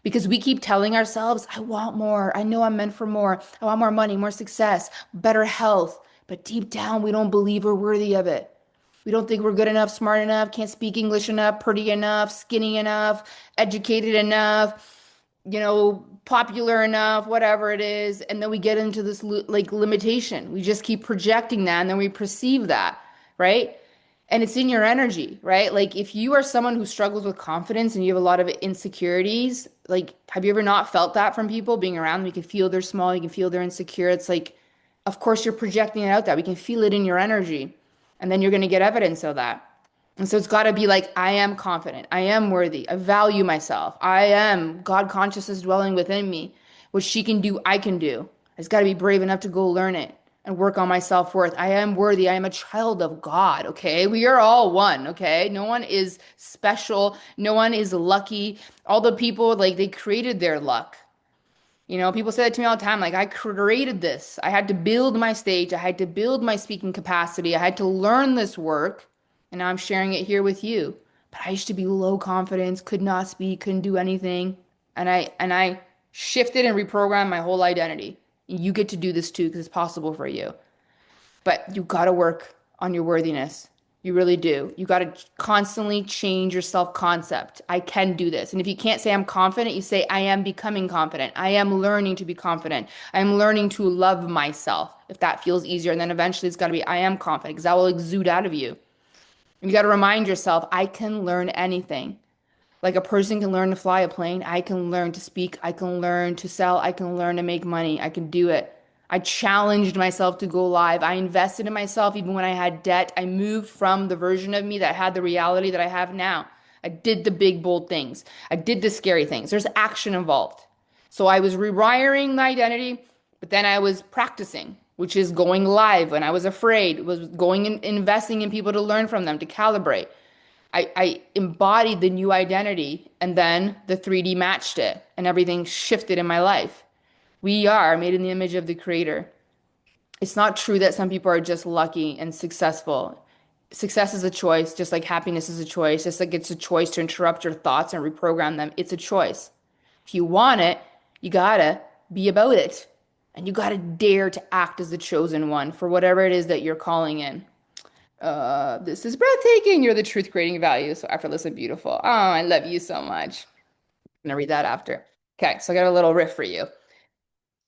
because we keep telling ourselves, I want more. I know I'm meant for more. I want more money, more success, better health. But deep down, we don't believe we're worthy of it. We don't think we're good enough, smart enough, can't speak English enough, pretty enough, skinny enough, educated enough, popular enough, whatever it is. And then we get into this like limitation. We just keep projecting that and then we perceive that, right? And it's in your energy, right? Like if you are someone who struggles with confidence and you have a lot of insecurities, like have you ever not felt that from people being around them? You can feel they're small, you can feel they're insecure. It's like, of course you're projecting it out that. We can feel it in your energy. And then you're going to get evidence of that. And so it's got to be like, I am confident. I am worthy. I value myself. I am God consciousness dwelling within me. What she can do, I can do. I just got to be brave enough to go learn it and work on my self-worth. I am worthy. I am a child of God. Okay. We are all one. Okay. No one is special. No one is lucky. All the people, like, they created their luck. People say that to me all the time. Like, I created this. I had to build my stage. I had to build my speaking capacity. I had to learn this work. And now I'm sharing it here with you. But I used to be low confidence, could not speak, couldn't do anything. And I shifted and reprogrammed my whole identity. You get to do this too because it's possible for you. But you got to work on your worthiness. You really do. You got to constantly change your self-concept. I can do this. And if you can't say I'm confident, you say I am becoming confident. I am learning to be confident. I am learning to love myself if that feels easier. And then eventually it's got to be I am confident because that will exude out of you. And you got to remind yourself I can learn anything. Like a person can learn to fly a plane, I can learn to speak, I can learn to sell, I can learn to make money, I can do it. I challenged myself to go live. I invested in myself even when I had debt. I moved from the version of me that had the reality that I have now. I did the big, bold things. I did the scary things. There's action involved. So I was rewiring my identity, but then I was practicing, which is going live when I was afraid, was going and investing in people to learn from them, to calibrate. I embodied the new identity and then the 3D matched it and everything shifted in my life. We are made in the image of the creator. It's not true that some people are just lucky and successful. Success is a choice, just like happiness is a choice, just like it's a choice to interrupt your thoughts and reprogram them. It's a choice. If you want it, you gotta be about it. And you gotta dare to act as the chosen one for whatever it is that you're calling in. This is breathtaking. You're the truth creating value. So effortless and beautiful. Oh, I love you so much. I'm gonna read that after. Okay, so I got a little riff for you.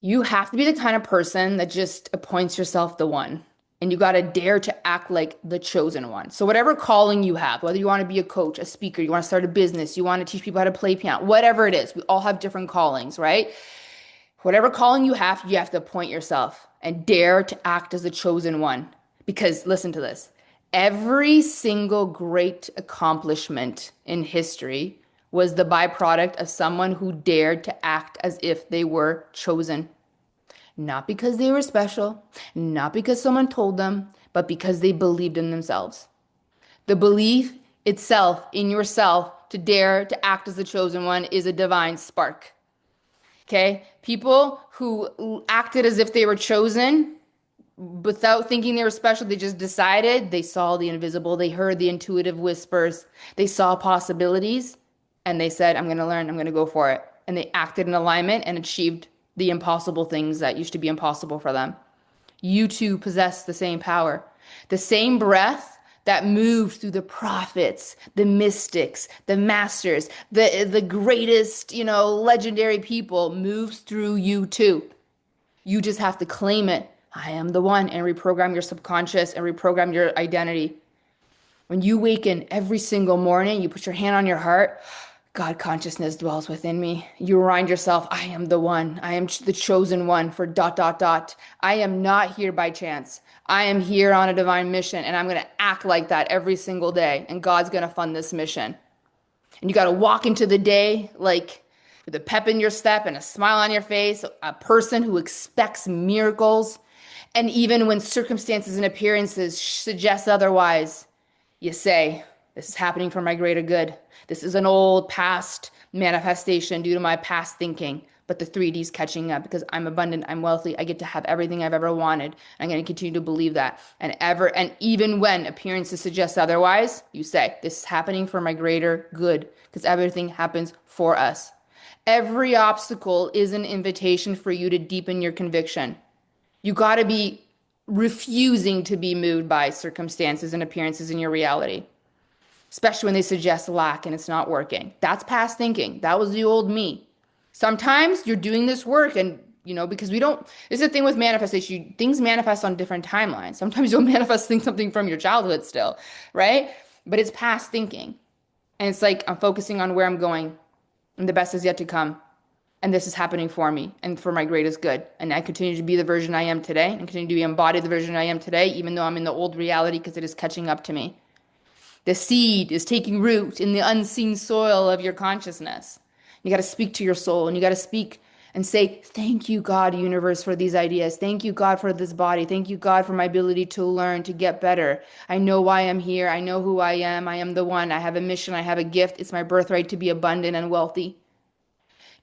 You have to be the kind of person that just appoints yourself the one. And you got to dare to act like the chosen one. So, whatever calling you have, whether you want to be a coach, a speaker, you want to start a business, you want to teach people how to play piano, whatever it is, we all have different callings, right? Whatever calling you have to appoint yourself and dare to act as the chosen one. Because listen to this. Every single great accomplishment in history was the byproduct of someone who dared to act as if they were chosen. Not because they were special, not because someone told them, but because they believed in themselves. The belief itself in yourself to dare to act as the chosen one is a divine spark. Okay? People who acted as if they were chosen without thinking they were special, they just decided, they saw the invisible, they heard the intuitive whispers, they saw possibilities, and they said, I'm going to learn, I'm going to go for it. And they acted in alignment and achieved the impossible things that used to be impossible for them. You too possess the same power, the same breath that moved through the prophets, the mystics, the masters, the greatest, legendary people moves through you too. You just have to claim it. I am the one, and reprogram your subconscious and reprogram your identity. When you waken every single morning, you put your hand on your heart. God consciousness dwells within me. You remind yourself, I am the one. I am the chosen one for dot, dot, dot. I am not here by chance. I am here on a divine mission, and I'm going to act like that every single day. And God's going to fund this mission. And you got to walk into the day like with a pep in your step and a smile on your face, a person who expects miracles. And even when circumstances and appearances suggest otherwise, you say, this is happening for my greater good. This is an old past manifestation due to my past thinking, but the 3D's catching up because I'm abundant, I'm wealthy, I get to have everything I've ever wanted. I'm going to continue to believe that. And even when appearances suggest otherwise, you say, this is happening for my greater good because everything happens for us. Every obstacle is an invitation for you to deepen your conviction. You got to be refusing to be moved by circumstances and appearances in your reality, especially when they suggest lack and it's not working. That's past thinking. That was the old me. Sometimes you're doing this work and, because we don't, this is the thing with manifestation, things manifest on different timelines. Sometimes you'll manifest something from your childhood still, right? But it's past thinking. And it's like, I'm focusing on where I'm going and the best is yet to come. And this is happening for me and for my greatest good. And I continue to be the version I am today and continue to be embodied the version I am today, even though I'm in the old reality because it is catching up to me. The seed is taking root in the unseen soil of your consciousness. You got to speak to your soul and you got to speak and say, thank you, God, universe, for these ideas. Thank you, God, for this body. Thank you, God, for my ability to learn, to get better. I know why I'm here. I know who I am. I am the one. I have a mission. I have a gift. It's my birthright to be abundant and wealthy.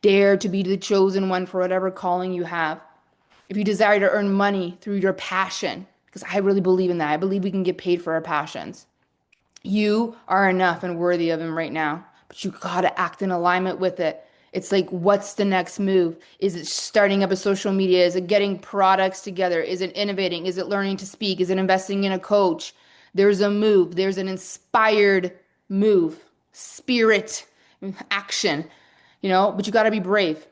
Dare to be the chosen one for whatever calling you have. If you desire to earn money through your passion, because I really believe in that. I believe we can get paid for our passions. You are enough and worthy of him right now, but you got to act in alignment with it. It's like, what's the next move? Is it starting up a social media? Is it getting products together? Is it innovating? Is it learning to speak? Is it investing in a coach? There's a move. There's an inspired move, spirit, action, but you got to be brave.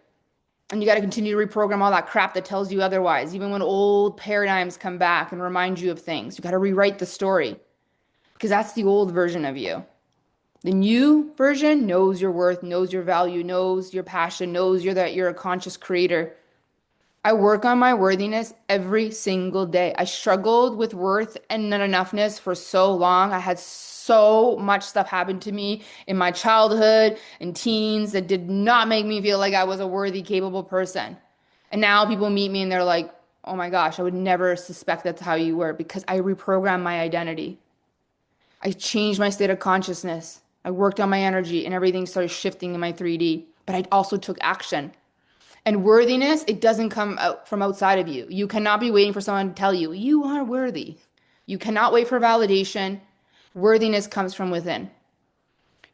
And you got to continue to reprogram all that crap that tells you otherwise. Even when old paradigms come back and remind you of things, you got to rewrite the story because that's the old version of you. The new version knows your worth, knows your value, knows your passion, knows that you're a conscious creator. I work on my worthiness every single day. I struggled with worth and not enoughness for so long. I had so much stuff happen to me in my childhood and teens that did not make me feel like I was a worthy, capable person. And now people meet me and they're like, oh my gosh, I would never suspect that's how you were because I reprogrammed my identity. I changed my state of consciousness. I worked on my energy and everything started shifting in my 3D. But I also took action. And worthiness, it doesn't come out from outside of you. You cannot be waiting for someone to tell you, you are worthy. You cannot wait for validation. Worthiness comes from within,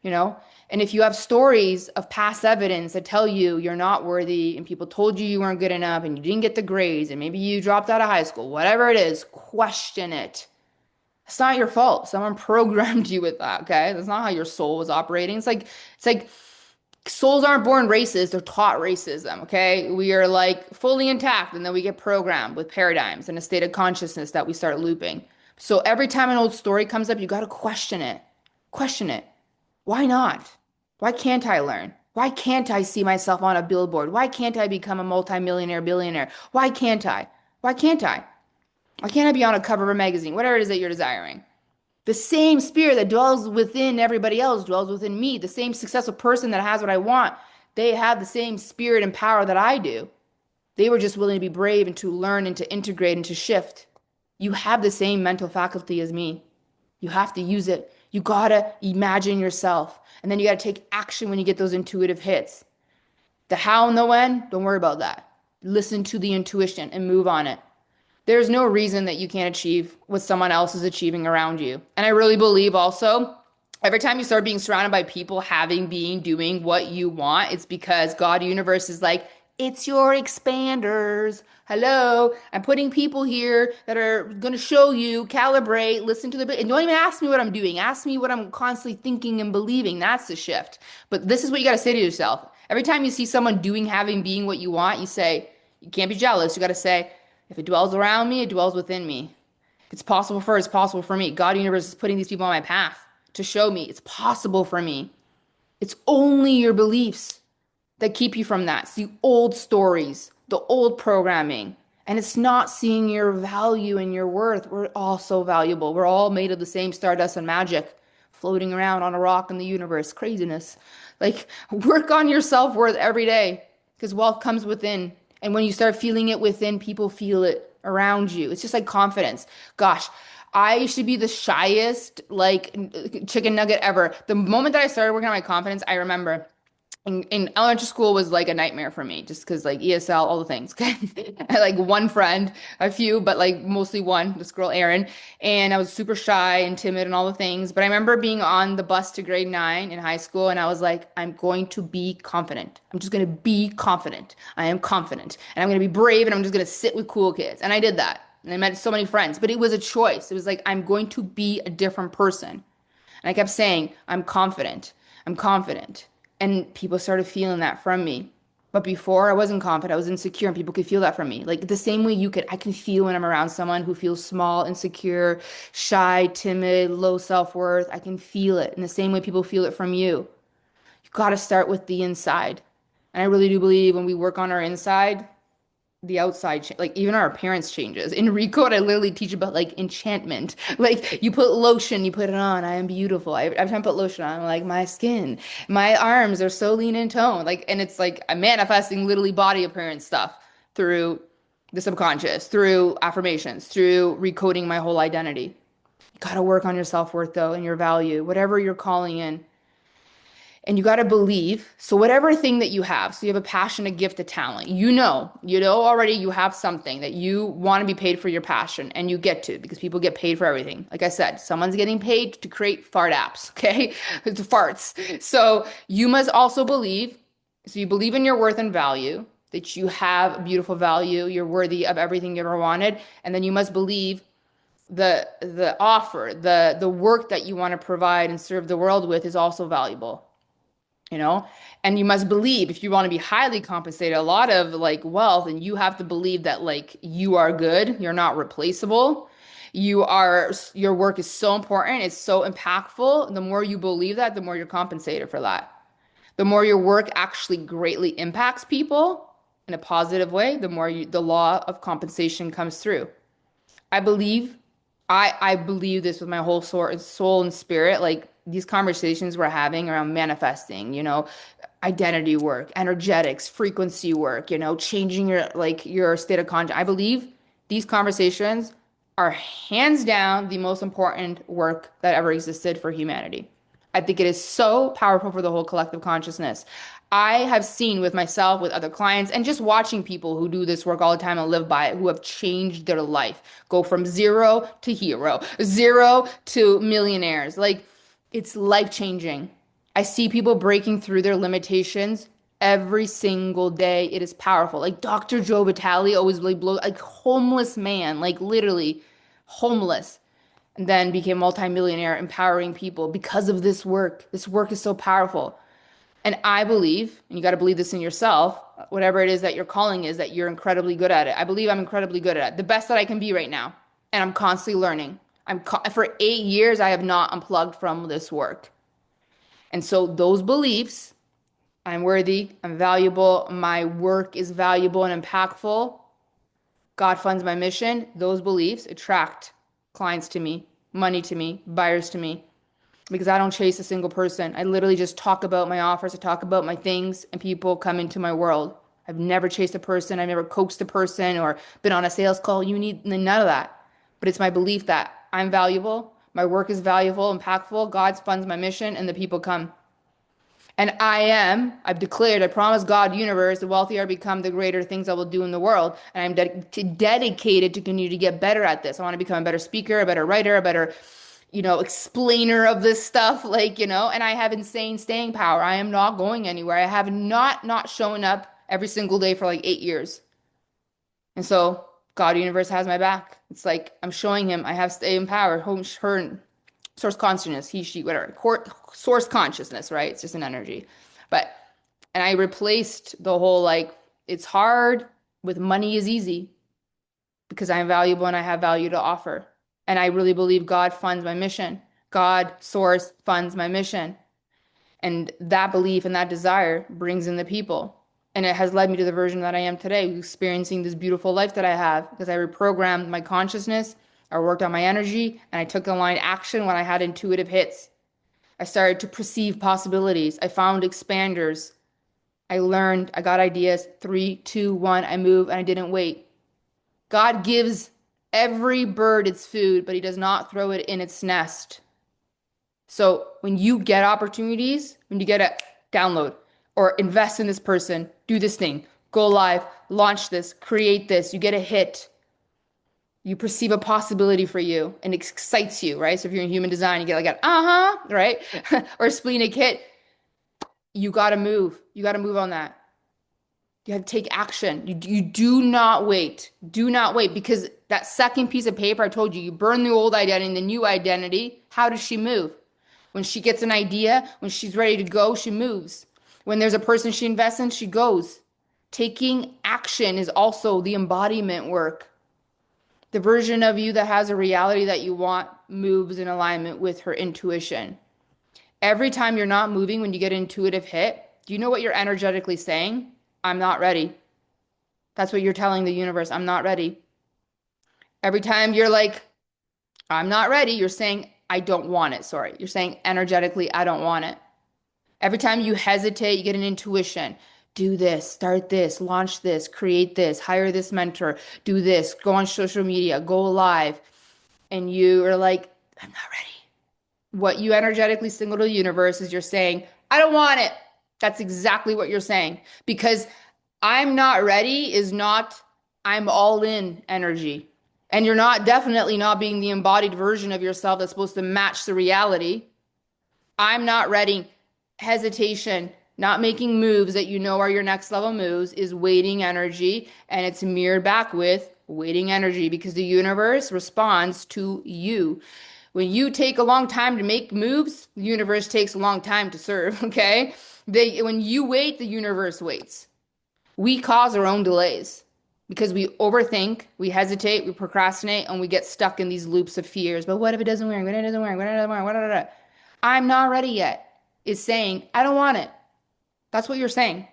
And if you have stories of past evidence that tell you you're not worthy and people told you you weren't good enough and you didn't get the grades and maybe you dropped out of high school, whatever it is, question it. It's not your fault. Someone programmed you with that, okay? That's not how your soul was operating. It's like souls aren't born racist, they're taught racism, okay? We are like fully intact and then we get programmed with paradigms and a state of consciousness that we start looping. So every time an old story comes up, you got to question it. Question it. Why not? Why can't I learn? Why can't I see myself on a billboard? Why can't I become a multimillionaire, billionaire? Why can't I? Why can't I? Why can't I be on a cover of a magazine? Whatever it is that you're desiring. The same spirit that dwells within everybody else dwells within me. The same successful person that has what I want, they have the same spirit and power that I do. They were just willing to be brave and to learn and to integrate and to shift. You have the same mental faculty as me. You have to use it. You gotta imagine yourself. And then you gotta take action when you get those intuitive hits. The how and the when, don't worry about that. Listen to the intuition and move on it. There's no reason that you can't achieve what someone else is achieving around you. And I really believe also, every time you start being surrounded by people having, being, doing what you want, it's because God universe is like, it's your expanders. Hello, I'm putting people here that are going to show you, calibrate, listen to the, and don't even ask me what I'm doing. Ask me what I'm constantly thinking and believing. That's the shift. But this is what you got to say to yourself. Every time you see someone doing, having, being what you want, you say, you can't be jealous. You got to say, if it dwells around me, it dwells within me. If it's possible for her, it's possible for me. God universe is putting these people on my path to show me it's possible for me. It's only your beliefs that keep you from that. It's the old stories, the old programming. And it's not seeing your value and your worth. We're all so valuable. We're all made of the same stardust and magic, floating around on a rock in the universe. Craziness. Like, work on your self worth every day because wealth comes within. And when you start feeling it within, people feel it around you. It's just like confidence. Gosh, I used to be the shyest, like, chicken nugget ever. The moment that I started working on my confidence, I remember in elementary school was like a nightmare for me just because like ESL, all the things. Okay. I had like one friend, a few, but like mostly one, this girl, Erin. And I was super shy and timid and all the things. But I remember being on the bus to grade 9 in high school and I was like, I'm going to be confident. I'm just going to be confident. I am confident. And I'm going to be brave and I'm just going to sit with cool kids. And I did that. And I met so many friends, but it was a choice. It was like, I'm going to be a different person. And I kept saying, I'm confident. I'm confident. And people started feeling that from me. But before I wasn't confident, I was insecure, and people could feel that from me. Like the same way I can feel when I'm around someone who feels small, insecure, shy, timid, low self-worth. I can feel it. In the same way people feel it from you. You got to start with the inside. And I really do believe when we work on our inside, the outside like even our appearance changes. In Recode, I literally teach about like enchantment. Like you put lotion, you put it on. I am beautiful. Every time I put lotion on, I'm like my skin, my arms are so lean and toned. Like, and it's like I'm manifesting literally body appearance stuff through the subconscious, through affirmations, through recoding my whole identity. You got to work on your self-worth though and your value, whatever you're calling in. And you got to believe. So whatever thing that you have, so you have a passion, a gift, a talent, you know already you have something that you want to be paid for your passion and you get to because people get paid for everything. Like I said, someone's getting paid to create fart apps, okay? It's farts. So you must also believe, so you believe in your worth and value, that you have beautiful value, you're worthy of everything you ever wanted, and then you must believe the offer, the work that you want to provide and serve the world with is also valuable, you know. And you must believe if you want to be highly compensated a lot of like wealth, and you have to believe that like you are good, you're not replaceable, your work is so important, it's so impactful. The more you believe that, the more you're compensated for that. The more your work actually greatly impacts people in a positive way, the more the law of compensation comes through. I believe, I believe this with my whole soul and spirit. Like these conversations we're having around manifesting, identity work, energetics, frequency work, changing your state of conscious. I believe these conversations are hands down the most important work that ever existed for humanity. I think it is so powerful for the whole collective consciousness. I have seen with myself, with other clients, and just watching people who do this work all the time and live by it, who have changed their life, go from zero to hero, zero to millionaires. Like it's life changing. I see people breaking through their limitations every single day. It is powerful. Like Dr. Joe Vitale always really blows, like homeless man, like literally homeless, and then became multimillionaire, empowering people because of this work. This work is so powerful. And I believe, and you got to believe this in yourself, whatever it is that your calling is, that you're incredibly good at it. I believe I'm incredibly good at it, the best that I can be right now. And I'm constantly learning. For 8 years, I have not unplugged from this work. And so those beliefs, I'm worthy, I'm valuable, my work is valuable and impactful, God funds my mission, those beliefs attract clients to me. money to me, buyers to me, because I don't chase a single person. I literally just talk about my offers, I talk about my things, and people come into my world. I've never chased a person, I've never coaxed a person or been on a sales call. You need none of that. But it's my belief that I'm valuable, my work is valuable, impactful, God funds my mission, and the people come. And I've declared, I promise God, universe, the wealthier I become, the greater things I will do in the world. And I'm dedicated to continue to get better at this. I want to become a better speaker, a better writer, a better, explainer of this stuff. And I have insane staying power. I am not going anywhere. I have not shown up every single day for like 8 years. And so God, universe has my back. It's like I'm showing him I have staying power. Her source consciousness, he, she, whatever, source consciousness, right? It's just an energy. But, and I replaced the whole like, it's hard with money is easy because I'm valuable and I have value to offer. And I really believe God funds my mission. God, source, funds my mission. And that belief and that desire brings in the people. And it has led me to the version that I am today, experiencing this beautiful life that I have because I reprogrammed my consciousness, I worked on my energy, and I took aligned action when I had intuitive hits. I started to perceive possibilities. I found expanders. I learned, I got ideas. Three, two, one, I move, and I didn't wait. God gives every bird its food, but he does not throw it in its nest. So when you get opportunities, when you get a download or invest in this person, do this thing, go live, launch this, create this, you get a hit, you perceive a possibility for you and it excites you, right? So if you're in human design, you get like an uh-huh, right? Or a splenic hit, you got to move. You got to move on that. You have to take action. You do not wait. Do not wait because that second piece of paper I told you, you burn the old identity, the new identity. How does she move? When she gets an idea, when she's ready to go, she moves. When there's a person she invests in, she goes. Taking action is also the embodiment work. The version of you that has a reality that you want moves in alignment with her intuition. Every time you're not moving when you get an intuitive hit, do you know what you're energetically saying? I'm not ready. That's what you're telling the universe. I'm not ready. Every time you're like, I'm not ready, you're saying, I don't want it. Sorry. You're saying energetically, I don't want it. Every time you hesitate, you get an intuition. Do this, start this, launch this, create this, hire this mentor, do this, go on social media, go live. And you are like, I'm not ready. What you energetically signal to the universe is you're saying, I don't want it. That's exactly what you're saying. Because I'm not ready is not I'm all in energy. And you're not definitely not being the embodied version of yourself that's supposed to match the reality. I'm not ready. Hesitation, not making moves that you know are your next level moves is waiting energy. And it's mirrored back with waiting energy because the universe responds to you. When you take a long time to make moves, the universe takes a long time to serve, okay? When you wait, the universe waits. We cause our own delays because we overthink, we hesitate, we procrastinate, and we get stuck in these loops of fears. But what if it doesn't work? What if it doesn't work? What if it doesn't work? What if it- I'm not ready yet is saying, I don't want it. That's what you're saying.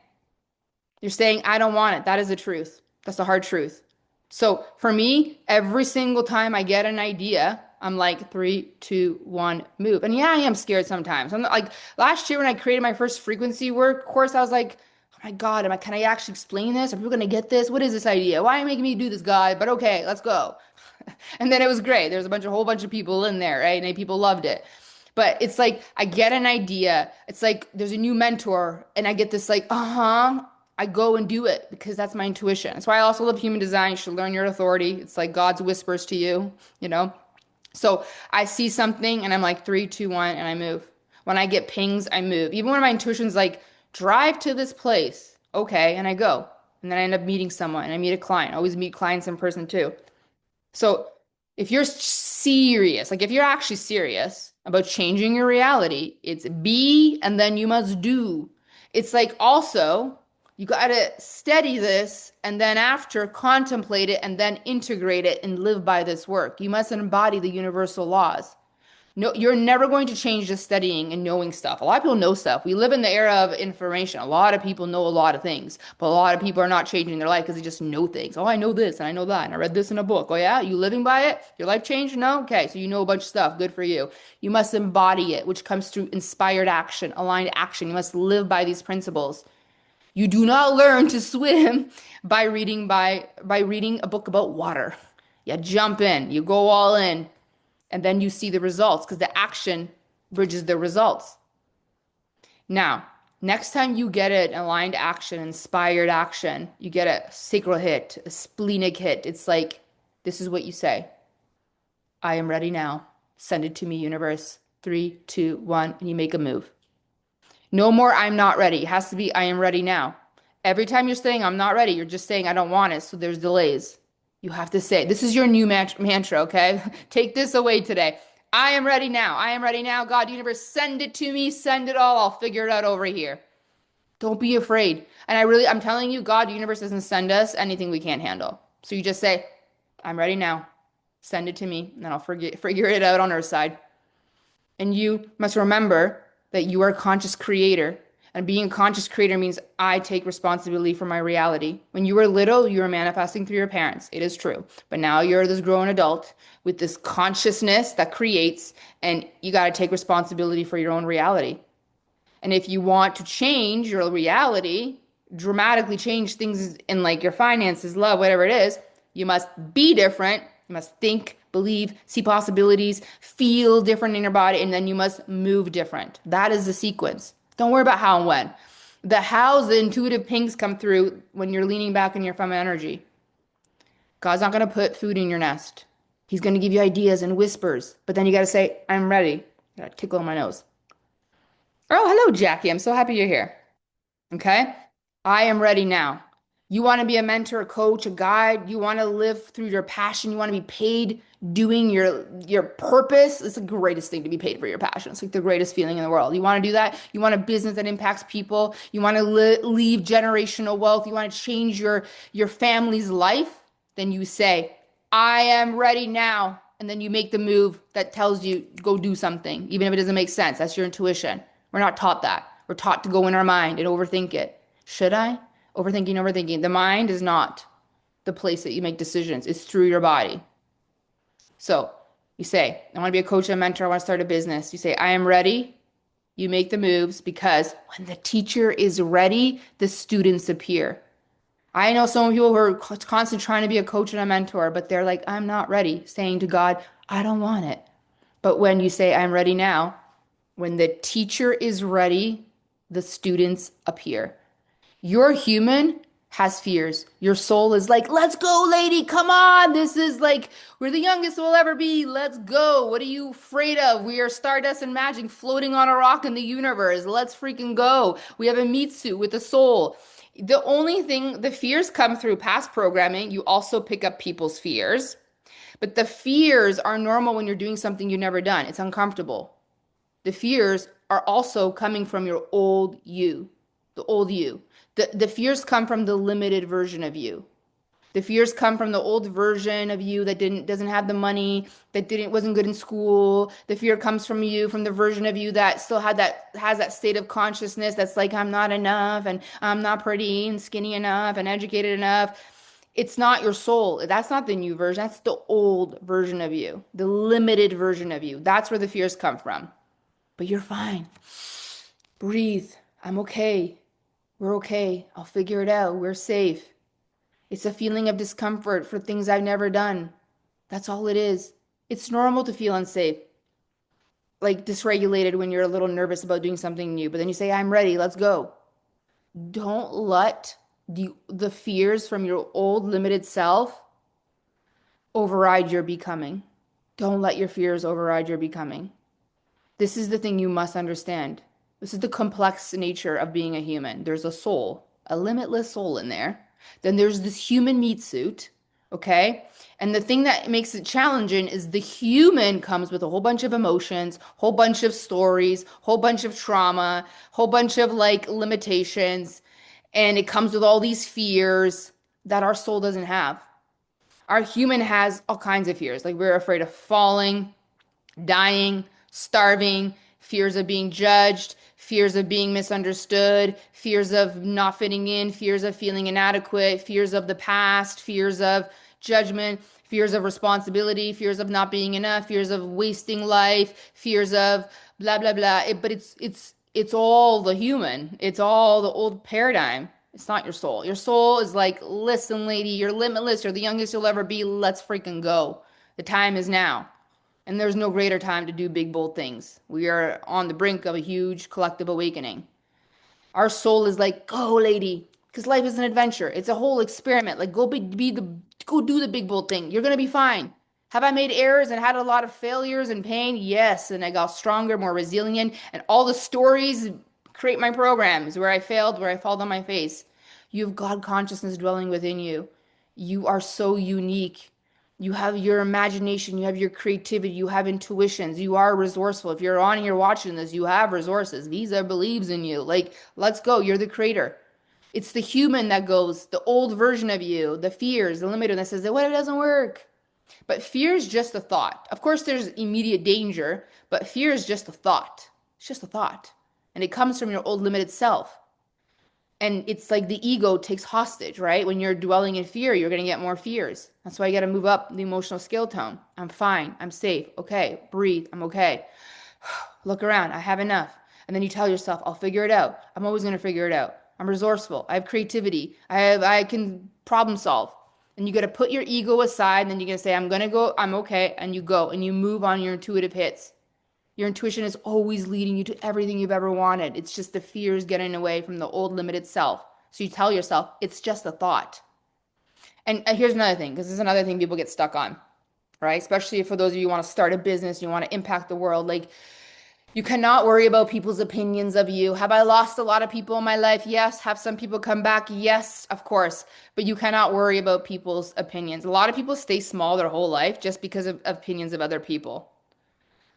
You're saying, I don't want it. That is the truth. That's the hard truth. So for me, every single time I get an idea, I'm like, three, two, one, move. And yeah, I am scared sometimes. I'm like, last year when I created my first frequency work course, I was like, oh my God, can I actually explain this? Are people going to get this? What is this idea? Why are you making me do this, God? But okay, let's go. And then it was great. There was a whole bunch of people in there, right? And people loved it. But it's like I get an idea. It's like there's a new mentor, and I get this like, uh-huh. I go and do it because that's my intuition. That's why I also love human design. You should learn your authority. It's like God's whispers to you, you know? So I see something and I'm like three, two, one, and I move. When I get pings, I move. Even when my intuition's like, drive to this place. Okay, and I go. And then I end up meeting someone and I meet a client. I always meet clients in person too. So if you're serious, like if you're actually serious about changing your reality, it's be and then you must do. It's like also you got to steady this and then after contemplate it and then integrate it and live by this work. You must embody the universal laws. No, you're never going to change just studying and knowing stuff. A lot of people know stuff. We live in the era of information. A lot of people know a lot of things, but a lot of people are not changing their life because they just know things. Oh, I know this and I know that, and I read this in a book. Oh, yeah, you living by it? Your life changed? No? Okay, so you know a bunch of stuff. Good for you. You must embody it, which comes through inspired action, aligned action. You must live by these principles. You do not learn to swim by reading a book about water. You jump in, you go all in, and then you see the results because the action bridges the results. Now, next time you get an aligned action, inspired action, you get a sacral hit, a splenic hit. It's like, this is what you say. I am ready now. Send it to me, universe. Three, two, one, and you make a move. No more, I'm not ready. It has to be, I am ready now. Every time you're saying, I'm not ready, you're just saying, I don't want it. So there's delays. You have to say, this is your new mantra, okay? Take this away today. I am ready now. I am ready now. God, universe, send it to me. Send it all. I'll figure it out over here. Don't be afraid. And I'm telling you, God, universe doesn't send us anything we can't handle. So you just say, I'm ready now. Send it to me, and I'll figure it out on our side. And you must remember that you are a conscious creator. And being a conscious creator means I take responsibility for my reality. When you were little, you were manifesting through your parents. It is true. But now you're this grown adult with this consciousness that creates, and you got to take responsibility for your own reality. And if you want to change your reality, dramatically change things in like your finances, love, whatever it is, you must be different. You must think, believe, see possibilities, feel different in your body, and then you must move different. That is the sequence. Don't worry about how and when. The how's the intuitive pings come through when you're leaning back in your feminine energy. God's not going to put food in your nest. He's going to give you ideas and whispers, but then you got to say, I'm ready. I got to tickle my nose. Oh, hello, Jackie. I'm so happy you're here. Okay. I am ready now. You want to be a mentor, a coach, a guide. You want to live through your passion. You want to be paid doing your purpose. It's the greatest thing to be paid for your passion. It's like the greatest feeling in the world. You want to do that. You want a business that impacts people. You want to leave generational wealth. You want to change your family's life. Then you say, I am ready now. And then you make the move that tells you go do something, even if it doesn't make sense. That's your intuition. We're not taught that. We're taught to go in our mind and overthink it. Should I? Overthinking, overthinking. The mind is not the place that you make decisions. It's through your body. So you say, I want to be a coach and a mentor. I want to start a business. You say, I am ready. You make the moves because when the teacher is ready, the students appear. I know some people who are constantly trying to be a coach and a mentor, but they're like, I'm not ready, saying to God, I don't want it. But when you say, I'm ready now, when the teacher is ready, the students appear. Your human has fears. Your soul is like, let's go, lady. Come on. This is like, we're the youngest we'll ever be. Let's go. What are you afraid of? We are stardust and magic floating on a rock in the universe. Let's freaking go. We have a meat suit with a soul. The only thing, the fears come through past programming. You also pick up people's fears, but the fears are normal when you're doing something you've never done. It's uncomfortable. The fears are also coming from your old you, the old you. The fears come from the limited version of you. The fears come from the old version of you that doesn't have the money, that didn't wasn't good in school. The fear comes from you, from the version of you that still has that state of consciousness that's like, I'm not enough and I'm not pretty and skinny enough and educated enough. It's not your soul. That's not the new version. That's the old version of you, the limited version of you. That's where the fears come from. But you're fine. Breathe. I'm okay. We're okay. I'll figure it out. We're safe. It's a feeling of discomfort for things I've never done. That's all it is. It's normal to feel unsafe, like dysregulated when you're a little nervous about doing something new. But then you say, I'm ready. Let's go. Don't let the fears from your old limited self override your becoming. Don't let your fears override your becoming. This is the thing you must understand. This is the complex nature of being a human. There's a soul, a limitless soul in there. Then there's this human meat suit, okay? And the thing that makes it challenging is the human comes with a whole bunch of emotions, whole bunch of stories, whole bunch of trauma, whole bunch of like limitations, and it comes with all these fears that our soul doesn't have. Our human has all kinds of fears. Like we're afraid of falling, dying, starving, fears of being judged, fears of being misunderstood, fears of not fitting in, fears of feeling inadequate, fears of the past, fears of judgment, fears of responsibility, fears of not being enough, fears of wasting life, fears of blah blah blah. But it's all the human. It's all the old paradigm. It's not your soul. Your soul is like, listen, lady, you're limitless. You're the youngest you'll ever be. Let's freaking go. The time is now. And there's no greater time to do big, bold things. We are on the brink of a huge collective awakening. Our soul is like, go, lady, because life is an adventure. It's a whole experiment. Like, go do the big, bold thing. You're gonna be fine. Have I made errors and had a lot of failures and pain? Yes. And I got stronger, more resilient. And all the stories create my programs where I failed, where I fell on my face. You have God consciousness dwelling within you. You are so unique. You have your imagination, you have your creativity, you have intuitions, you are resourceful. If you're on here watching this, you have resources. Visa believes in you. Like, let's go. You're the creator. It's the human that goes, the old version of you, the fears, the limiter that says, what if it doesn't work? But fear is just a thought. Of course, there's immediate danger, but fear is just a thought. It's just a thought. And it comes from your old limited self. And it's like the ego takes hostage, right? When you're dwelling in fear, you're going to get more fears. That's why you got to move up the emotional skill tone. I'm fine. I'm safe. Okay. Breathe. I'm okay. Look around. I have enough. And then you tell yourself, I'll figure it out. I'm always going to figure it out. I'm resourceful. I have creativity. I can problem solve. And you got to put your ego aside. And then you're going to say, I'm going to go. I'm okay. And you go and you move on your intuitive hits. Your intuition is always leading you to everything you've ever wanted. It's just the fears getting away from the old limited self. So you tell yourself, it's just a thought. And here's another thing, because this is another thing people get stuck on, right? Especially for those of you who want to start a business, you want to impact the world. Like, you cannot worry about people's opinions of you. Have I lost a lot of people in my life? Yes. Have some people come back? Yes, of course. But you cannot worry about people's opinions. A lot of people stay small their whole life just because of opinions of other people.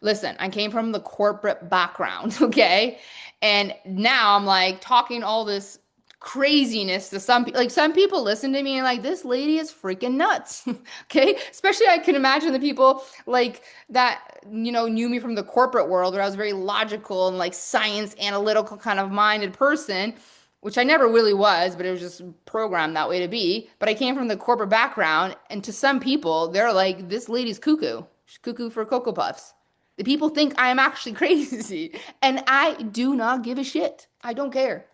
Listen, I came from the corporate background, okay? And now I'm like talking all this craziness to some people. Like, some people listen to me and like, this lady is freaking nuts. Okay? Especially I can imagine the people like that, knew me from the corporate world where I was very logical and like science analytical kind of minded person, which I never really was, but it was just programmed that way to be. But I came from the corporate background, and to some people, they're like, this lady's cuckoo. She's cuckoo for Cocoa Puffs. The people think I am actually crazy, and I do not give a shit. I don't care.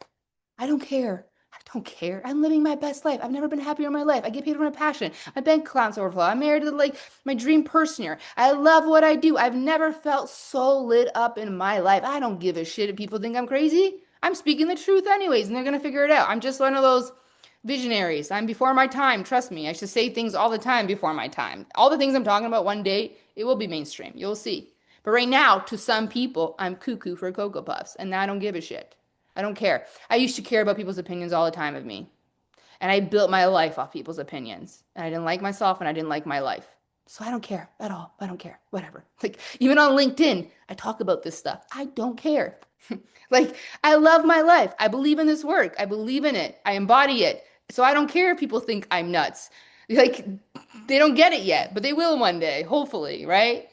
I don't care. I don't care. I'm living my best life. I've never been happier in my life. I get paid for my passion. My bank accounts overflow. I'm married to like my dream person here. I love what I do. I've never felt so lit up in my life. I don't give a shit if people think I'm crazy. I'm speaking the truth anyways, and they're gonna figure it out. I'm just one of those visionaries. I'm before my time. Trust me. I should say things all the time before my time. All the things I'm talking about one day, it will be mainstream. You'll see. But right now, to some people, I'm cuckoo for Cocoa Puffs, and I don't give a shit. I don't care. I used to care about people's opinions all the time of me. And I built my life off people's opinions. And I didn't like myself and I didn't like my life. So I don't care at all. I don't care. Whatever. Like, even on LinkedIn, I talk about this stuff. I don't care. Like, I love my life. I believe in this work. I believe in it. I embody it. So I don't care if people think I'm nuts. Like, they don't get it yet, but they will one day, hopefully, right?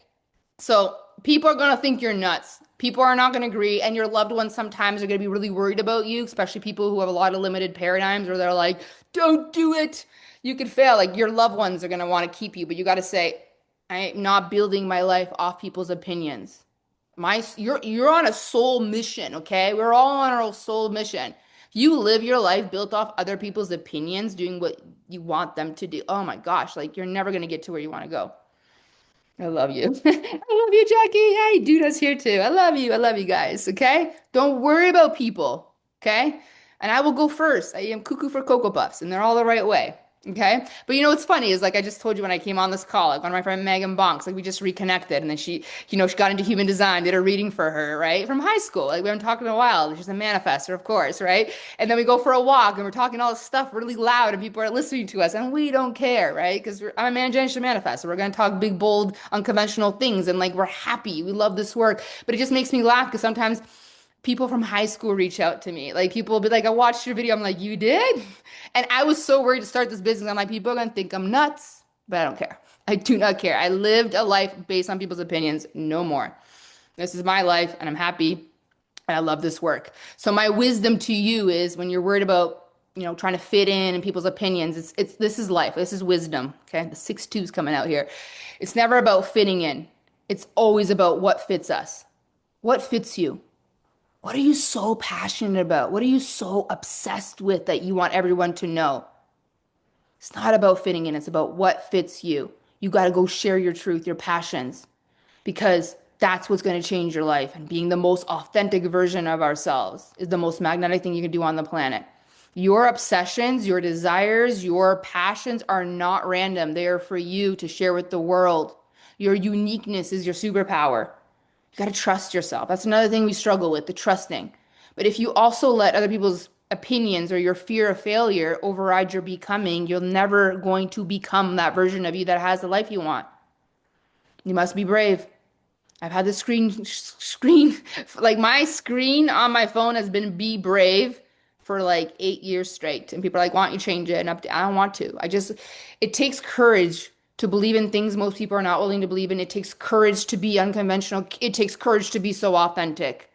So people are going to think you're nuts. People are not going to agree. And your loved ones sometimes are going to be really worried about you, especially people who have a lot of limited paradigms where they're like, don't do it. You could fail. Like, your loved ones are going to want to keep you, but you got to say, I'm not building my life off people's opinions. You're on a soul mission, okay? We're all on our soul mission. You live your life built off other people's opinions, doing what you want them to do. Oh my gosh, like, you're never going to get to where you want to go. I love you. I love you, Jackie. Hey, Duda's here too. I love you. I love you guys. Okay? Don't worry about people. Okay? And I will go first. I am cuckoo for Cocoa Puffs, and they're all the right way. Okay? But what's funny is, like, I just told you when I came on this call, like, one of my friend Megan Bonks, like, we just reconnected, and then she got into human design, did a reading for her, right? From high school. Like, we haven't talked in a while. She's a manifestor, of course, right? And then we go for a walk, and we're talking all this stuff really loud, and people are listening to us, and we don't care, right? Because I'm a manifestation manifestor. We're going to talk big, bold, unconventional things, and like, we're happy. We love this work. But it just makes me laugh because sometimes people from high school reach out to me. Like, people will be like, I watched your video. I'm like, you did? And I was so worried to start this business. I'm like, people are going to think I'm nuts, but I don't care. I do not care. I lived a life based on people's opinions. No more. This is my life and I'm happy and I love this work. So my wisdom to you is when you're worried about, trying to fit in and people's opinions, it's this is life. This is wisdom. Okay. The 6-2's coming out here. It's never about fitting in. It's always about what fits us. What fits you? What are you so passionate about? What are you so obsessed with that you want everyone to know? It's not about fitting in, it's about what fits you. You got to go share your truth, your passions, because that's what's going to change your life. And being the most authentic version of ourselves is the most magnetic thing you can do on the planet. Your obsessions, your desires, your passions are not random. They are for you to share with the world. Your uniqueness is your superpower. You got to trust yourself. That's another thing we struggle with, the trusting. But if you also let other people's opinions or your fear of failure override your becoming, you're never going to become that version of you that has the life you want. You must be brave. I've had the screen like my screen on my phone has been be brave for like 8 years straight. And people are like, why don't you change it? And I don't want to. It takes courage to believe in things most people are not willing to believe in. It takes courage to be unconventional. It takes courage to be so authentic.